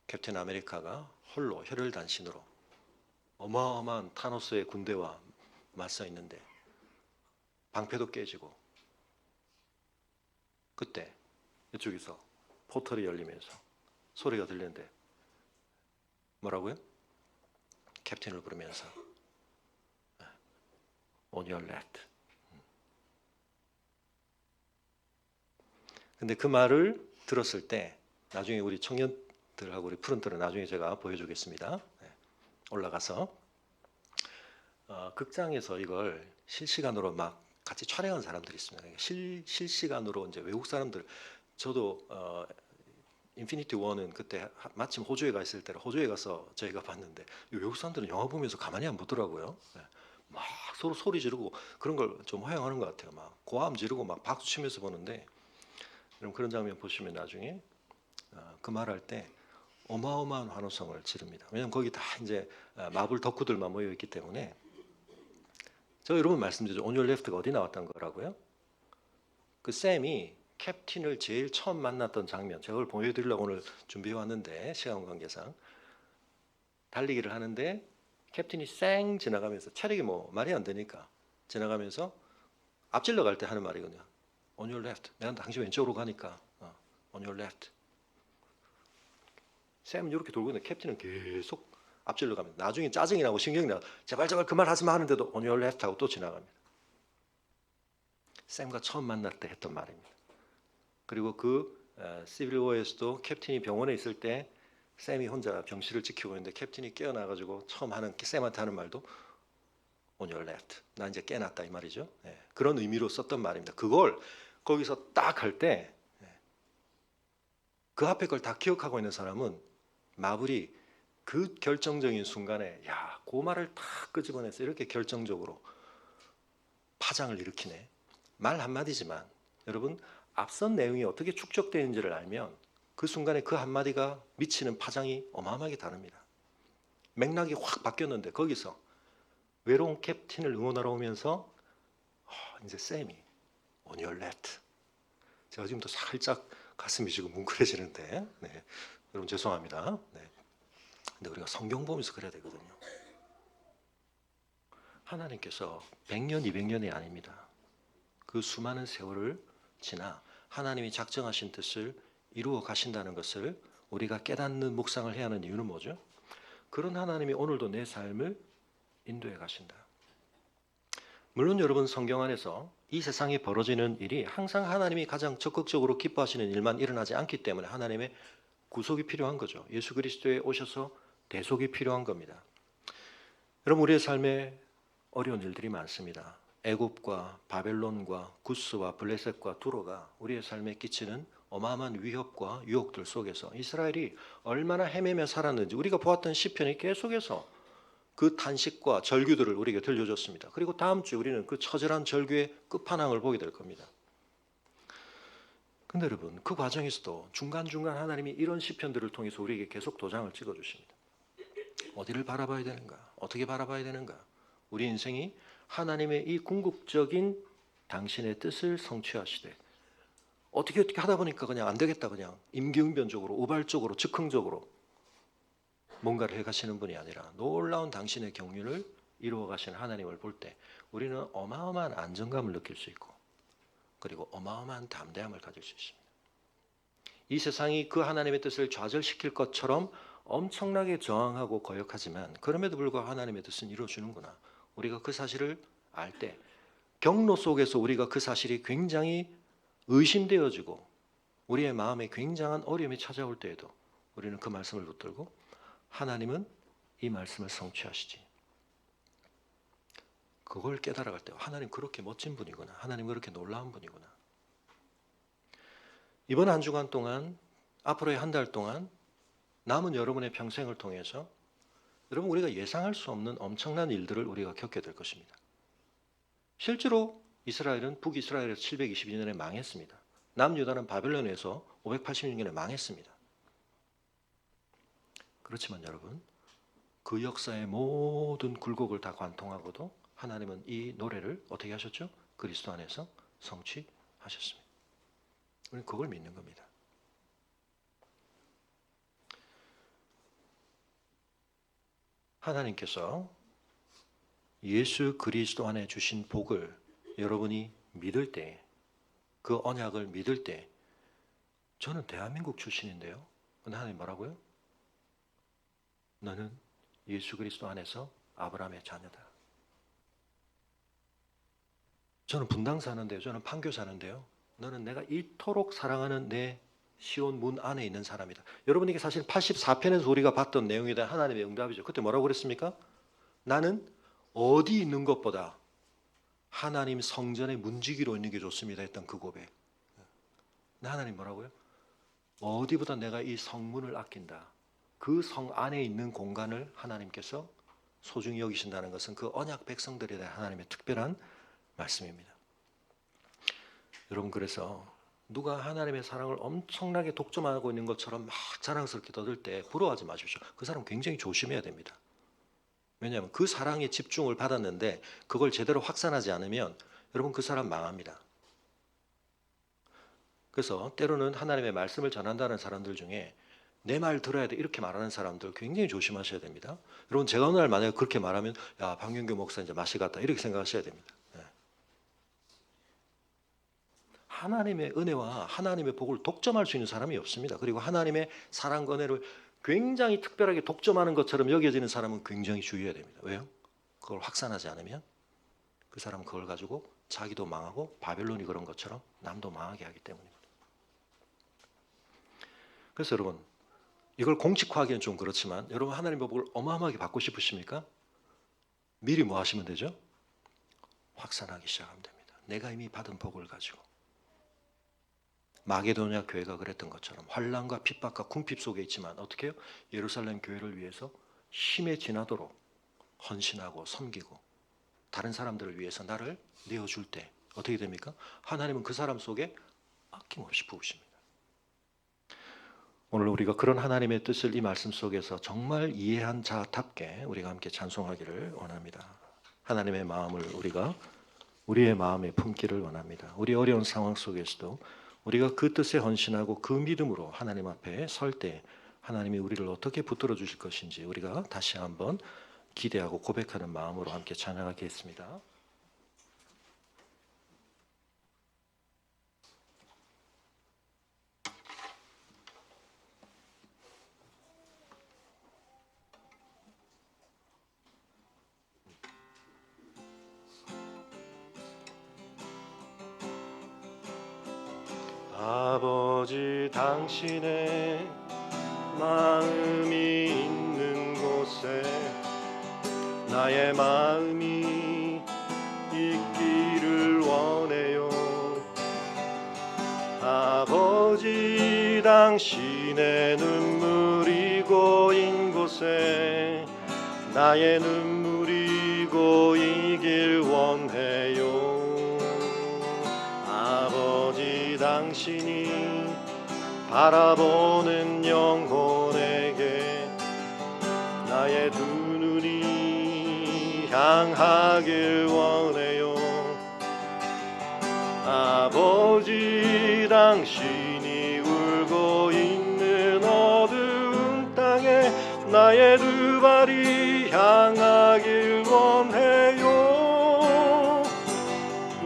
S1: 캡틴 아메리카가 홀로 혈혈단신으로 어마어마한 타노스의 군대와 맞서 있는데 방패도 깨지고 그때 이쪽에서 포털이 열리면서 소리가 들리는데 뭐라고요? 캡틴을 부르면서 On your left. 근데 그 말을 들었을 때 나중에 우리 청년들하고 우리 푸른들은 나중에 제가 보여주겠습니다. 올라가서 극장에서 이걸 실시간으로 막 같이 촬영한 사람들이 있습니다. 실시간으로 이제 외국 사람들 저도 인피니티 원은 그때 마침 호주에 가 있을 때라 호주에 가서 저희가 봤는데 외국 사람들은 영화 보면서 가만히 안 보더라고요. 막 서로 소리 지르고 그런 걸 좀 허용하는 것 같아요. 막 고함 지르고 막 박수 치면서 보는데 그럼 그런 장면 보시면 나중에 그 말할 때 어마어마한 환호성을 지릅니다. 왜냐하면 거기 다 이제 마블 덕후들만 모여 있기 때문에 저 여러분 말씀드리죠. On your left가 어디 나왔던 거라고요? 그 샘이 캡틴을 제일 처음 만났던 장면 제가 그걸 보여드리려고 오늘 준비해 왔는데 시간 관계상 달리기를 하는데 캡틴이 쌩 지나가면서 체력이 뭐 말이 안 되니까 지나가면서 앞질러 갈 때 하는 말이거든요. On your left. 내가 당신 왼쪽으로 가니까 On your left. 샘은 이렇게 돌고 있는데 캡틴은 계속 앞질러 갑니다. 나중에 짜증이 나고 신경이 나고 제발 그 말 하지 마 하는데도 On your left 하고 또 지나갑니다. 샘과 처음 만날 때 했던 말입니다. 그리고 그 시빌 워에서도 캡틴이 병원에 있을 때 샘이 혼자 병실을 지키고 있는데 캡틴이 깨어나가지고 처음 하는 샘한테 하는 말도 On your left. 나 이제 깨났다 이 말이죠. 그런 의미로 썼던 말입니다. 그걸 거기서 딱 할 때 그 앞에 걸 다 기억하고 있는 사람은 마블이 그 결정적인 순간에 야, 그 말을 다 끄집어내서 이렇게 결정적으로 파장을 일으키네. 말 한마디지만 여러분 앞선 내용이 어떻게 축적되는지를 알면 그 순간에 그 한마디가 미치는 파장이 어마어마하게 다릅니다. 맥락이 확 바뀌었는데 거기서 외로운 캡틴을 응원하러 오면서 이제 쌤이 on your left. 제가 지금도 살짝 가슴이 지금 뭉클해지는데 네. 여러분 죄송합니다. 네. 근데 우리가 성경 보면서 그래야 되거든요. 하나님께서 100년, 200년이 아닙니다. 그 수많은 세월을 지나 하나님이 작정하신 뜻을 이루어 가신다는 것을 우리가 깨닫는 묵상을 해야 하는 이유는 뭐죠? 그런 하나님이 오늘도 내 삶을 인도해 가신다. 물론 여러분 성경 안에서 이 세상에 벌어지는 일이 항상 하나님이 가장 적극적으로 기뻐하시는 일만 일어나지 않기 때문에 하나님의 구속이 필요한 거죠. 예수 그리스도에 오셔서 대속이 필요한 겁니다. 여러분 우리의 삶에 어려운 일들이 많습니다. 애굽과 바벨론과 구스와 블레셋과 두로가 우리의 삶에 끼치는 어마어마한 위협과 유혹들 속에서 이스라엘이 얼마나 헤매며 살았는지 우리가 보았던 시편이 계속해서 그 탄식과 절규들을 우리에게 들려줬습니다. 그리고 다음 주에 우리는 그 처절한 절규의 끝판왕을 보게 될 겁니다. 근데 여러분 그 과정에서도 중간중간 하나님이 이런 시편들을 통해서 우리에게 계속 도장을 찍어주십니다. 어디를 바라봐야 되는가? 어떻게 바라봐야 되는가? 우리 인생이 하나님의 이 궁극적인 당신의 뜻을 성취하시되 어떻게 하다 보니까 그냥 안 되겠다 그냥 임기응변적으로 우발적으로 즉흥적으로 뭔가를 해가시는 분이 아니라 놀라운 당신의 경륜을 이루어 가시는 하나님을 볼 때 우리는 어마어마한 안정감을 느낄 수 있고 그리고 어마어마한 담대함을 가질 수 있습니다. 이 세상이 그 하나님의 뜻을 좌절시킬 것처럼 엄청나게 저항하고 거역하지만 그럼에도 불구하고 하나님의 뜻은 이루어지는구나. 우리가 그 사실을 알 때 경로 속에서 우리가 그 사실이 굉장히 의심되어지고 우리의 마음에 굉장한 어려움이 찾아올 때에도 우리는 그 말씀을 붙들고 하나님은 이 말씀을 성취하시지. 그걸 깨달아갈 때 하나님 그렇게 멋진 분이구나. 하나님 그렇게 놀라운 분이구나. 이번 한 주간 동안 앞으로의 한 달 동안 남은 여러분의 평생을 통해서 여러분 우리가 예상할 수 없는 엄청난 일들을 우리가 겪게 될 것입니다. 실제로 이스라엘은 북이스라엘에서 722년에 망했습니다. 남유다는 바벨론에서 586년에 망했습니다. 그렇지만 여러분 그 역사의 모든 굴곡을 다 관통하고도 하나님은 이 노래를 어떻게 하셨죠? 그리스도 안에서 성취하셨습니다. 우리는 그걸 믿는 겁니다. 하나님께서 예수 그리스도 안에 주신 복을 여러분이 믿을 때, 그 언약을 믿을 때, 저는 대한민국 출신인데요. 근데 하나님 뭐라고요? 너는 예수 그리스도 안에서 아브라함의 자녀다. 저는 분당 사는데요. 저는 판교 사는데요. 너는 내가 이토록 사랑하는 내 시온 문 안에 있는 사람이다. 여러분에게 사실 84편에서 우리가 봤던 내용에 대한 하나님의 응답이죠. 그때 뭐라고 그랬습니까? 나는 어디 있는 것보다 하나님 성전의 문지기로 있는 게 좋습니다 했던 그 고백. 하나님 뭐라고요? 어디보다 내가 이 성문을 아낀다. 그 성 안에 있는 공간을 하나님께서 소중히 여기신다는 것은 그 언약 백성들에 대한 하나님의 특별한 말씀입니다. 여러분 그래서 누가 하나님의 사랑을 엄청나게 독점하고 있는 것처럼 막 자랑스럽게 떠들 때 부러워하지 마십시오. 그 사람 굉장히 조심해야 됩니다. 왜냐하면 그 사랑에 집중을 받았는데 그걸 제대로 확산하지 않으면 여러분 그 사람 망합니다. 그래서 때로는 하나님의 말씀을 전한다는 사람들 중에 내 말 들어야 돼 이렇게 말하는 사람들 굉장히 조심하셔야 됩니다. 여러분 제가 어느 날 만약에 그렇게 말하면 야 박영규 목사 이제 맛이 갔다 이렇게 생각하셔야 됩니다. 하나님의 은혜와 하나님의 복을 독점할 수 있는 사람이 없습니다. 그리고 하나님의 사랑과 은혜를 굉장히 특별하게 독점하는 것처럼 여겨지는 사람은 굉장히 주의해야 됩니다. 왜요? 그걸 확산하지 않으면 그 사람은 그걸 가지고 자기도 망하고 바벨론이 그런 것처럼 남도 망하게 하기 때문입니다. 그래서 여러분 이걸 공식화하기는 좀 그렇지만 여러분 하나님의 복을 어마어마하게 받고 싶으십니까? 미리 뭐 하시면 되죠? 확산하기 시작하면 됩니다. 내가 이미 받은 복을 가지고 마게도냐 교회가 그랬던 것처럼 환난과 핍박과 궁핍 속에 있지만 어떻게 해요? 예루살렘 교회를 위해서 힘에 지나도록 헌신하고 섬기고 다른 사람들을 위해서 나를 내어줄 때 어떻게 됩니까? 하나님은 그 사람 속에 아낌없이 부으십니다. 오늘 우리가 그런 하나님의 뜻을 이 말씀 속에서 정말 이해한 자답게 우리가 함께 찬송하기를 원합니다. 하나님의 마음을 우리가 우리의 마음에 품기를 원합니다. 우리 어려운 상황 속에서도 우리가 그 뜻에 헌신하고 그 믿음으로 하나님 앞에 설 때 하나님이 우리를 어떻게 붙들어 주실 것인지 우리가 다시 한번 기대하고 고백하는 마음으로 함께 찬양하겠습니다. 아버지 당신의 마음이 있는 곳에 나의 마음이 있기를 원해요. 아버지 당신의 눈물이 고인 곳에 나의 눈물이 고이길 원해요. 아버지 당신이 바라보는 영혼에게 나의 두 눈이 향하길 원해요. 아버지 당신이 울고 있는 어두운 땅에 나의 두 발이 향하길 원해요.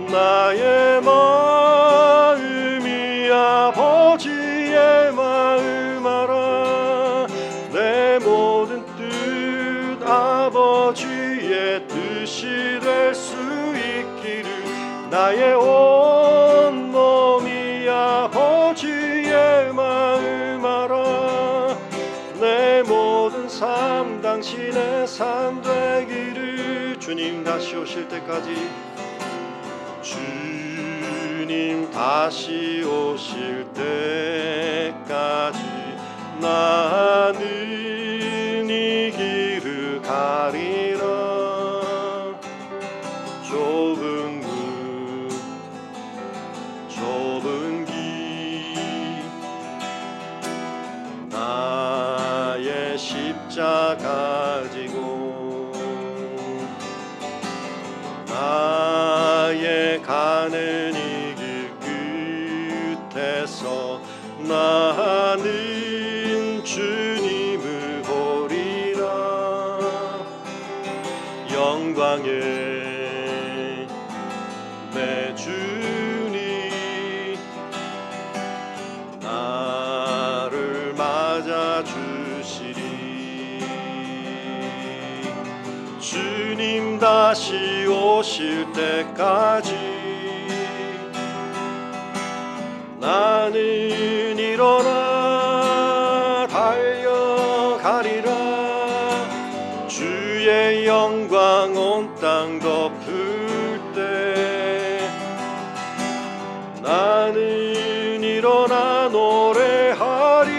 S1: 나의 마음이 아버지의 마음 알아 내 모든 뜻 아버지의 뜻이 될 수 있기를 나의 온 몸이 아버지의 마음 알아 내 모든 삶 당신의 삶 되기를 주님 다시 오실 때까지 주님 다시 오실 때까지 나는 이 길을 가리라. 좁은 문 좁은 길 나의 십자가 지고 나의 가는 이 길 끝에서 나는 주님을 보리라. 영광의 내 주님 나를 맞아 주시리. 주님 다시 오실 때까지 나는 일어나 달려가리라. 주의 영광 온 땅 덮을 때 나는 일어나 노래하리.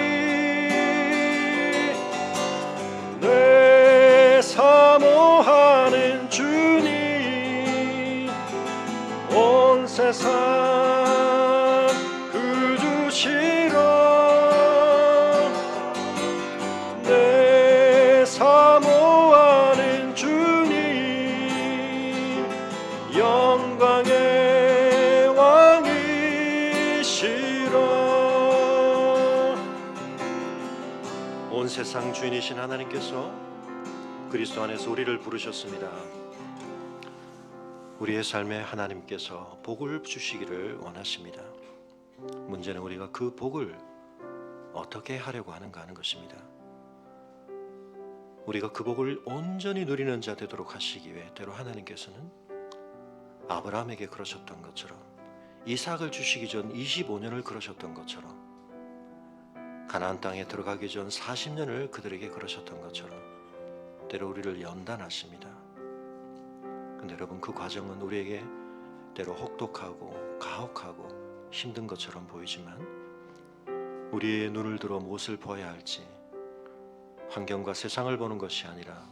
S1: 내 사모하는 주님 온 세상 주시라. 내 사모하는 주님 영광의 왕이시라. 온 세상 주인이신 하나님께서 그리스도 안에서 우리를 부르셨습니다. 우리의 삶에 하나님께서 복을 주시기를 원하십니다. 문제는 우리가 그 복을 어떻게 하려고 하는가 하는 것입니다. 우리가 그 복을 온전히 누리는 자 되도록 하시기 위해 때로 하나님께서는 아브라함에게 그러셨던 것처럼 이삭을 주시기 전 25년을 그러셨던 것처럼 가나안 땅에 들어가기 전 40년을 그들에게 그러셨던 것처럼 때로 우리를 연단하십니다. 근데 여러분 그 과정은 우리에게 때로 혹독하고 가혹하고 힘든 것처럼 보이지만 우리의 눈을 들어 무엇을 보아야 할지, 환경과 세상을 보는 것이 아니라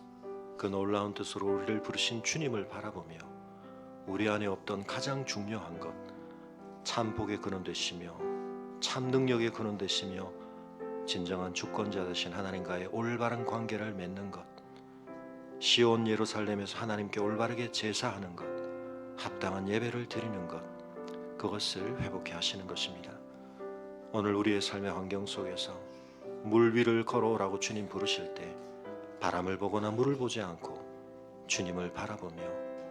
S1: 그 놀라운 뜻으로 우리를 부르신 주님을 바라보며 우리 안에 없던 가장 중요한 것, 참 복의 근원 되시며 참 능력의 근원 되시며 진정한 주권자 되신 하나님과의 올바른 관계를 맺는 것, 시온 예루살렘에서 하나님께 올바르게 제사하는 것, 합당한 예배를 드리는 것, 그것을 회복해 하시는 것입니다. 오늘 우리의 삶의 환경 속에서 물 위를 걸어오라고 주님 부르실 때 바람을 보거나 물을 보지 않고 주님을 바라보며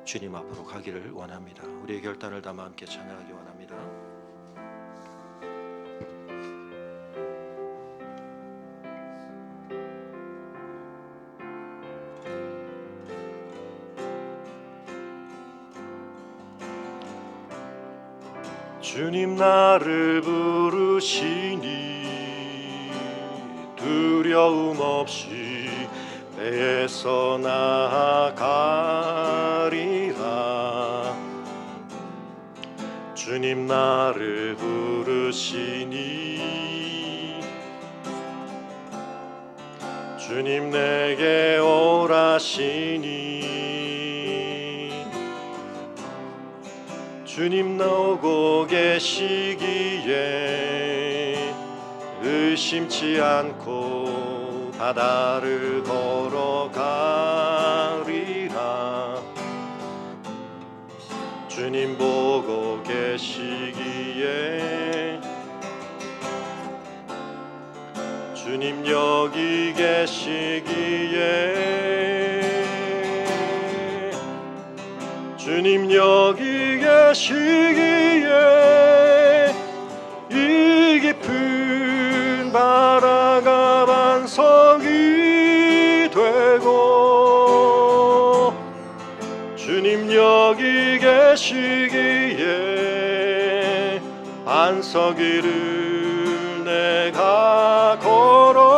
S1: 주님 앞으로 가기를 원합니다. 우리의 결단을 담아 함께 찬양하기 원합니다. 주님 나를 부르시니 두려움 없이 배에서 나아가리라. 주님 나를 부르시니 주님 내게 오라시니 주님 나오고 계시기에 의심치 않고 바다를 걸어가리라. 주님 보고 계시기에 주님 여기 계시기에 주님 여기 계시기에 이 깊은 바다가 반석이 되고 주님 여기 계시기에 반석 위를 내가 걸어가리라.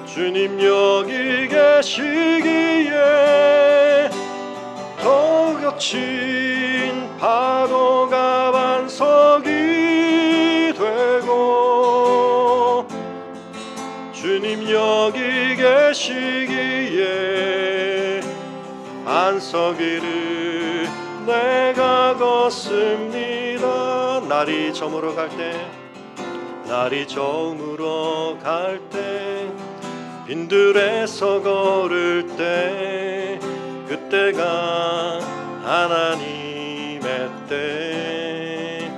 S1: 주님 여기 계시기에 더 거친 파도가 반석이 되고 주님 여기 계시기에 반석 위를 내가 걷습니다. 날이 저물어 갈 때, 날이 저물어 갈 때, 빈들에서 걸을 때, 그때가 하나님의 때.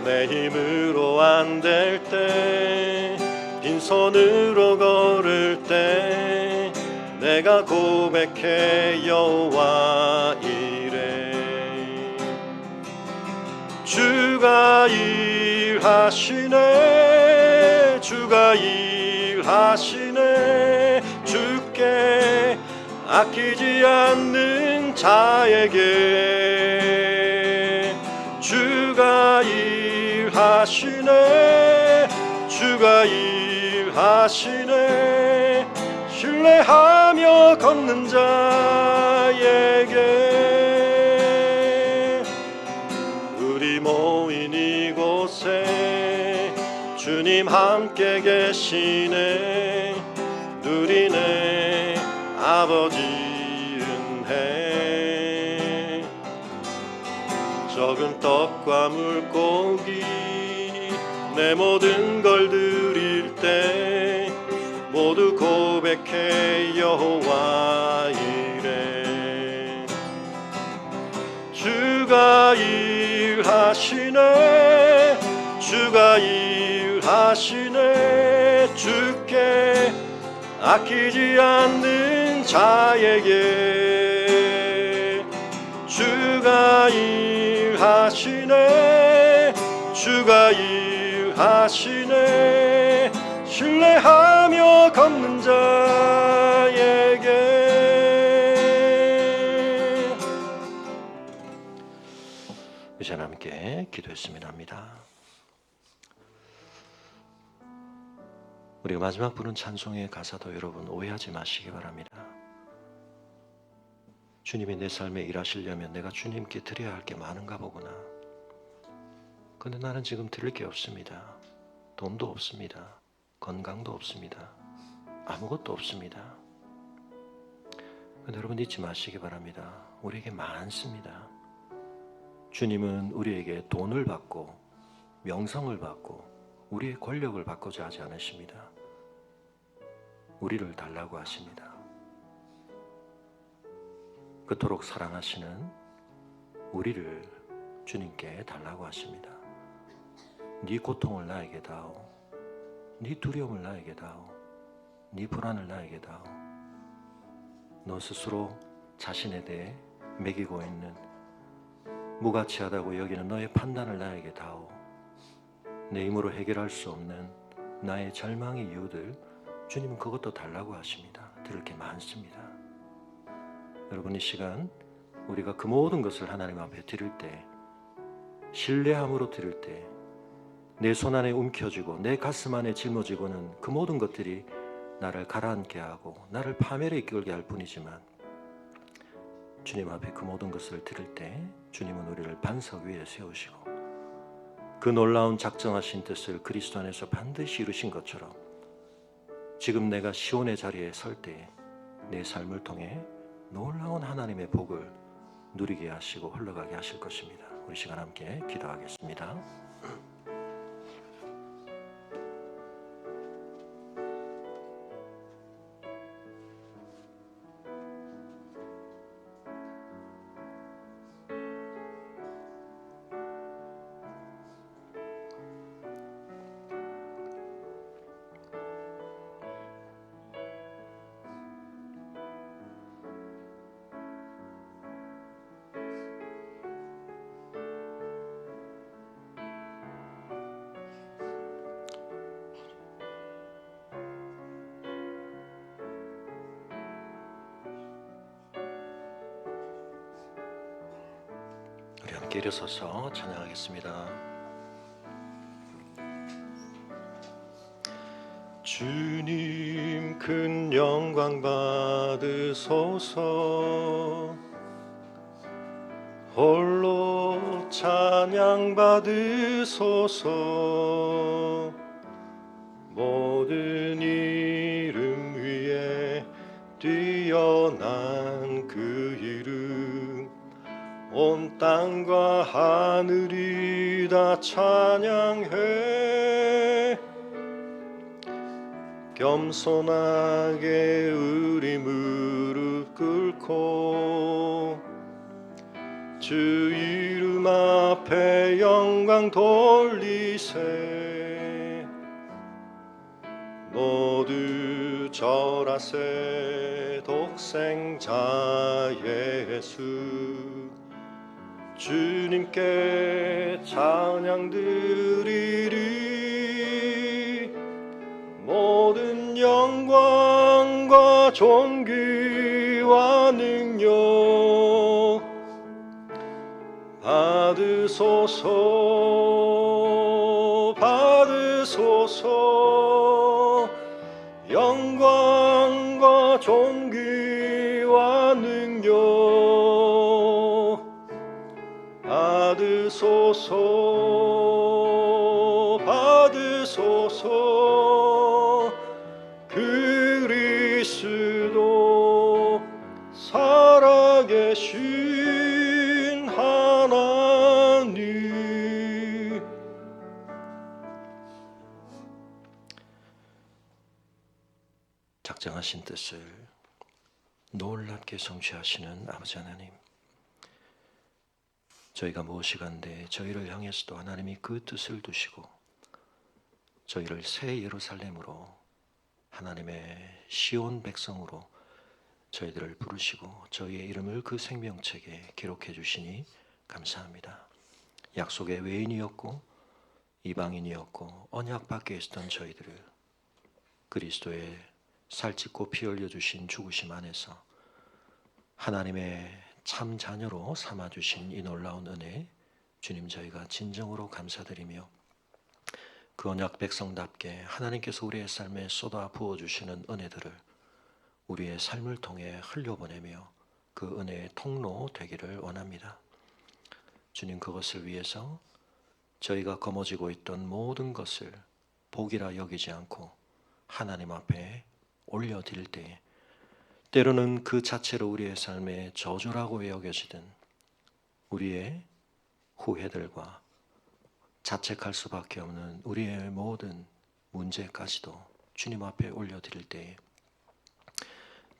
S1: 내 힘으로 안 될 때, 빈손으로 걸을 때, 내가 고백해 여호와 이래. 주가 일하시네, 주가 일하시네. 주께 아끼지 않는 자에게 주가 일하시네, 주가 일하시네. 신뢰하며 걷는 자에게. 우리 모인 이곳에 주님 함께 계시네. 누리네 아버지 은혜. 적은 떡과 물고기 내 모든 걸 드릴 때 모두 고백해 여호와 이래. 주가 일하시네, 주가 일하시네. 주께 아끼지 않는 자에게 주가 일하시네, 주가 일하시네. 신뢰하며 걷는 자에게. 이제 함께 기도했으면 합니다. 우리가 마지막 부른 찬송의 가사도 여러분 오해하지 마시기 바랍니다. 주님이 내 삶에 일하시려면 내가 주님께 드려야 할 게 많은가 보구나. 근데 나는 지금 드릴 게 없습니다. 돈도 없습니다. 건강도 없습니다. 아무것도 없습니다. 근데 여러분 잊지 마시기 바랍니다. 우리에게 많습니다. 주님은 우리에게 돈을 받고 명성을 받고 우리의 권력을 받고자 하지 않으십니다. 우리를 달라고 하십니다. 그토록 사랑하시는 우리를 주님께 달라고 하십니다. 네 고통을 나에게 다오. 네 두려움을 나에게 다오. 네 불안을 나에게 다오. 너 스스로 자신에 대해 매기고 있는 무가치하다고 여기는 너의 판단을 나에게 다오. 내 힘으로 해결할 수 없는 나의 절망의 이유들 주님은 그것도 달라고 하십니다. 들을 게 많습니다. 여러분 이 시간 우리가 그 모든 것을 하나님 앞에 드릴 때 신뢰함으로 드릴 때 내 손 안에 움켜쥐고 내 가슴 안에 짊어지고는 그 모든 것들이 나를 가라앉게 하고 나를 파멸에 이끌게 할 뿐이지만 주님 앞에 그 모든 것을 드릴 때 주님은 우리를 반석 위에 세우시고 그 놀라운 작정하신 뜻을 그리스도 안에서 반드시 이루신 것처럼 지금 내가 시온의 자리에 설 때 내 삶을 통해 놀라운 하나님의 복을 누리게 하시고 흘러가게 하실 것입니다. 우리 시간 함께 기도하겠습니다. 우리 함께 일어서서 찬양하겠습니다. 주님 큰 영광 받으소서. 홀로 찬양 받으소서. 모든 이름 위에 뛰어난 그 이름 온 땅과 하늘이 다 찬양해. 겸손하게 우리 무릎 꿇고 주 이름 앞에 영광 돌리세. 모두 절하세. 독생자 예수 주님께 찬양 드리리. 모든 영광과 존귀와 능력 받으소서. 받으소서. 영광과 존귀와 능력 받으소서. 받으소서. 그리스도 살아계신 하나님. 작정하신 뜻을 놀랍게 성취하시는 아버지 하나님, 저희가 무엇이간데 저희를 향해서도 하나님이 그 뜻을 두시고 저희를 새 예루살렘으로 하나님의 시온 백성으로 저희들을 부르시고 저희의 이름을 그 생명책에 기록해 주시니 감사합니다. 약속의 외인이었고 이방인이었고 언약 밖에 있었던 저희들을 그리스도의 살찢고 피 흘려 주신 죽으심 안에서 하나님의 참 자녀로 삼아주신 이 놀라운 은혜, 주님 저희가 진정으로 감사드리며 그 언약 백성답게 하나님께서 우리의 삶에 쏟아 부어주시는 은혜들을 우리의 삶을 통해 흘려보내며 그 은혜의 통로 되기를 원합니다. 주님, 그것을 위해서 저희가 거머쥐고 있던 모든 것을 복이라 여기지 않고 하나님 앞에 올려드릴 때에 때로는 그 자체로 우리의 삶의 저주라고 여겨지던 우리의 후회들과 자책할 수밖에 없는 우리의 모든 문제까지도 주님 앞에 올려드릴 때에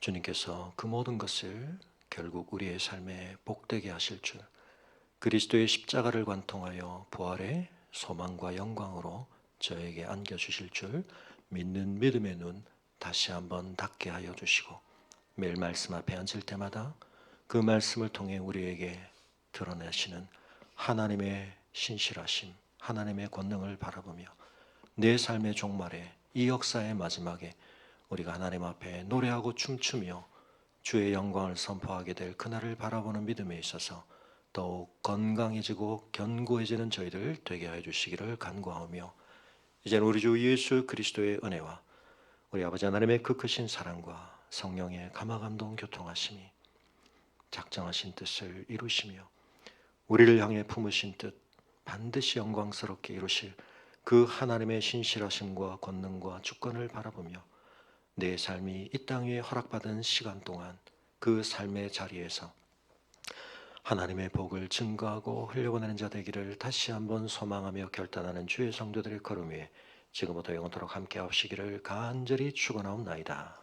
S1: 주님께서 그 모든 것을 결국 우리의 삶에 복되게 하실 줄, 그리스도의 십자가를 관통하여 부활의 소망과 영광으로 저에게 안겨주실 줄 믿는 믿음의 눈 다시 한번 닫게 하여 주시고, 매일 말씀 앞에 앉을 때마다 그 말씀을 통해 우리에게 드러내시는 하나님의 신실하심, 하나님의 권능을 바라보며 내 삶의 종말에, 이 역사의 마지막에 우리가 하나님 앞에 노래하고 춤추며 주의 영광을 선포하게 될 그날을 바라보는 믿음에 있어서 더욱 건강해지고 견고해지는 저희들 되게 하여 주시기를 간구하며, 이제는 우리 주 예수 그리스도의 은혜와 우리 아버지 하나님의 그 크신 사랑과 성령의 감화감동 교통하심이 작정하신 뜻을 이루시며 우리를 향해 품으신 뜻 반드시 영광스럽게 이루실 그 하나님의 신실하심과 권능과 주권을 바라보며 내 삶이 이 땅 위에 허락받은 시간 동안 그 삶의 자리에서 하나님의 복을 증거하고 흘려보내는 자 되기를 다시 한번 소망하며 결단하는 주의 성도들의 걸음 위에 지금부터 영원토록 함께 하시기를 간절히 축원하옵나이다.